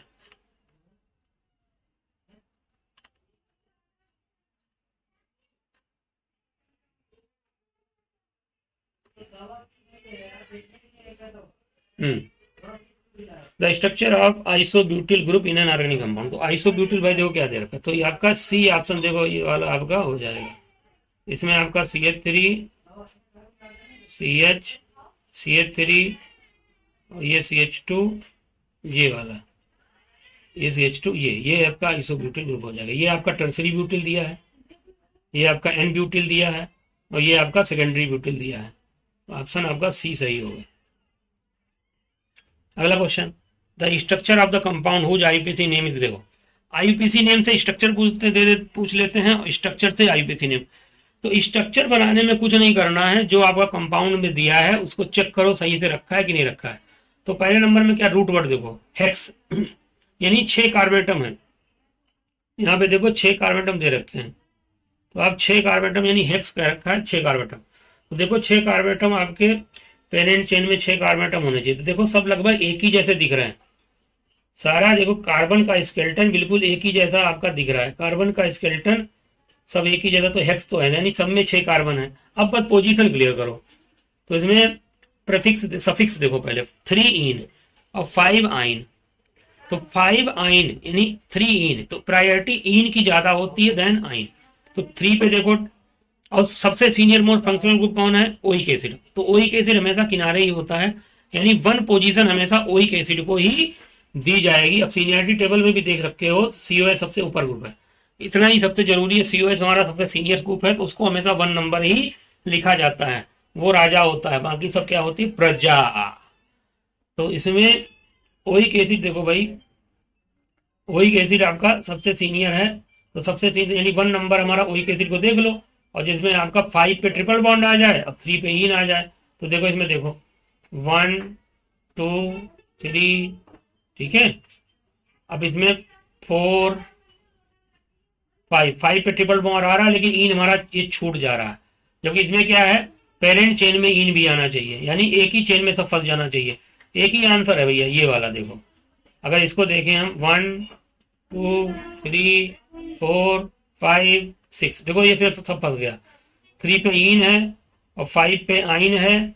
A: The structure of isobutyl group in an organic compound. तो आइसोब्यूटिल भाई देखो क्या दे रखा है, तो ये आपका सी ऑप्शन देखो, ये वाला आपका हो जाएगा। इसमें आपका CH3 CH3 और ये CH2, ये वाला ये CH2, ये आपका आइसोब्यूटिल ग्रुप हो जाएगा। ये आपका टर्सरी ब्यूटिल दिया है, ये आपका एन ब्यूटिल दिया है, और ये आपका सेकेंडरी ब्यूटिल दिया है। तो ऑप्शन आपका सी सही होगा। अगला question, the structure of the compound whose IPC name is. देखो आईपीसी नेम से स्ट्रक्चर पूछ लेते हैं, स्ट्रक्चर से आईपीसी नेम। तो स्ट्रक्चर बनाने में कुछ नहीं करना है, जो आपका कंपाउंड में दिया है उसको चेक करो सही से रखा है कि नहीं रखा है। तो पहले नंबर में क्या रूट वर्ड देखो, हेक्स यानी 6 कार्बेटम है। यहाँ पे देखो 6 कार्बेटम दे रखे हैं, तो आप 6 कार्बेटम यानी हेक्स कह रखा है 6 कार्बेटम। तो देखो 6 कार्बेटम आपके पेरेंट चेन में 6 कार्बेटम होने चाहिए। तो देखो सब लगभग एक ही जैसे दिख रहे हैं, सारा देखो कार्बन का स्केलेटन बिल्कुल एक ही जैसा आपका दिख रहा है, कार्बन का स्केलेटन सब एक ही जगह। तो हेक्स तो है, यानी सब में 6 कार्बन है। अब बस पोजीशन क्लियर करो। तो इसमें प्रीफिक्स सफिक्स देखो, पहले 3 इन और 5 आइन। तो 5 आइन यानी 3 इन, तो प्रायोरिटी इन की ज्यादा होती है देन आइन। तो 3 पे देखो, और सबसे सीनियर मोस्ट फंक्शनल ग्रुप कौन है, ओइक एसिड। तो ओइक एसिड हमेशा किनारे ही होता है, यानी 1 पोजीशन हमेशा ओइक एसिड को ही दी जाएगी। अब सीनियरिटी टेबल में भी देख रखे हो, COS सबसे ऊपर ग्रुप है, इतना ही सबसे जरूरी है। COS हमारा सबसे सीनियर ग्रुप है, तो उसको हमेशा 1 नंबर ही लिखा जाता है, वो राजा होता है, बाकी सब क्या होती है, प्रजा। तो इसमें ओइक एसिड देखो भाई, ओइक एसिड आपका सबसे सीनियर है, तो सबसे सीनियर यानी 1 नंबर हमारा ओइक एसिड को देख लो। और जिसमें आपका 5 पे ट्रिपल बॉन्ड आ जाए और 3 पे इन आ जाए, तो देखो इसमें देखो 1 2 3, ठीक है। अब इसमें 4 5 पे ट्रिपल बॉन्ड आ रहा है, लेकिन इन हमारा ये छूट जा रहा है। जबकि इसमें क्या है, पेरेंट चेन में इन भी आना चाहिए, यानी एक ही चेन में सब फंस जाना चाहिए। एक ही आंसर है भैया ये वाला। देखो अगर इसको देखें हम 1 2 3 4 5 6, देखो ये फिर सब फंस गया। 3 पे इन है और 5 पे आइन है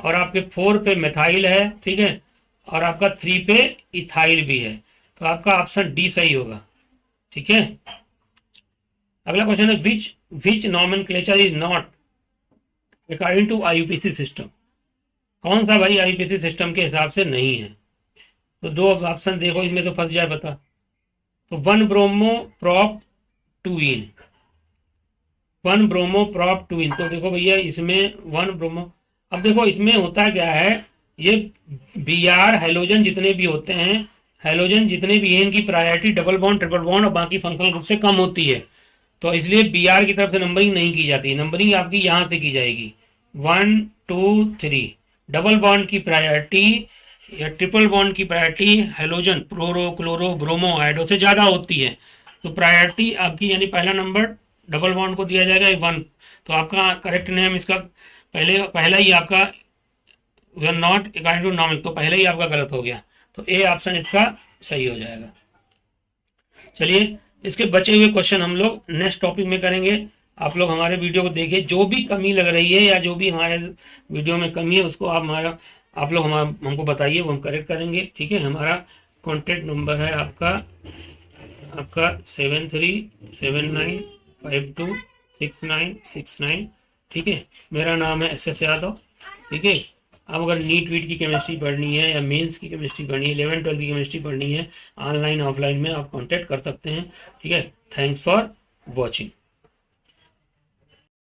A: और आपके 4 पे मिथाइल है, ठीक है, और आपका 3 पे इथाइल भी है। तो आपका ऑप्शन डी सही होगा, ठीक है। अगला क्वेश्चन है which nomenclature is not according to IUPAC system. कौन सा भाई IUPAC सिस्टम के हिसाब से नहीं है। तो 2 ऑप्शन देखो, इसमें तो फंस जाए पता। तो 1 ब्रोमो प्रॉप 2 इन, 1 ब्रोमो प्रॉप 2 इन। तो देखो भैया इसमें 1 ब्रोमो, अब देखो इसमें होता क्या है, ये Br हेलोजन जितने भी होते हैं, हेलोजन जितने भी हैं, इनकी priority double bond triple bond और बाकी फंक्शनल ग्रुप से कम होती है। तो इसलिए Br की तरफ से नंबरिंग नहीं की जाती, नंबरिंग आपकी यहां से की जाएगी 1 2 3। डबल बॉन्ड की प्रायोरिटी या ट्रिपल बॉन्ड की priority halogen fluoro chloro bromo iodo से ज्यादा होती है। तो प्रायोरिटी आपकी यानी पहला नंबर डबल बॉन्ड को दिया जाएगा 1। तो आपका करेक्ट नेम इसका पहला ही आपका we are not according to nomic, तो पहले ही आपका गलत हो गया। तो ए ऑप्शन इसका सही हो जाएगा। चलिए इसके बचे हुए क्वेश्चन हम लोग नेक्स्ट टॉपिक में करेंगे। आप लोग हमारे वीडियो को देखिए, जो भी कमी लग रही है या जो भी हमारे वीडियो में कमी है उसको आप लोग हमको बताइए, वो हम करेक्ट करेंगे, ठीक है। हमारा कॉन्टेक्ट नंबर है आपका 7379526969, ठीक है। मेरा नाम है SS यादव, ठीक है। अब अगर नीट वीट की केमिस्ट्री पढ़नी है या मेंस की केमिस्ट्री पढ़नी है, 11 12 की केमिस्ट्री पढ़नी है, ऑनलाइन ऑफलाइन में आप कांटेक्ट कर सकते हैं, ठीक है। Thanks for watching.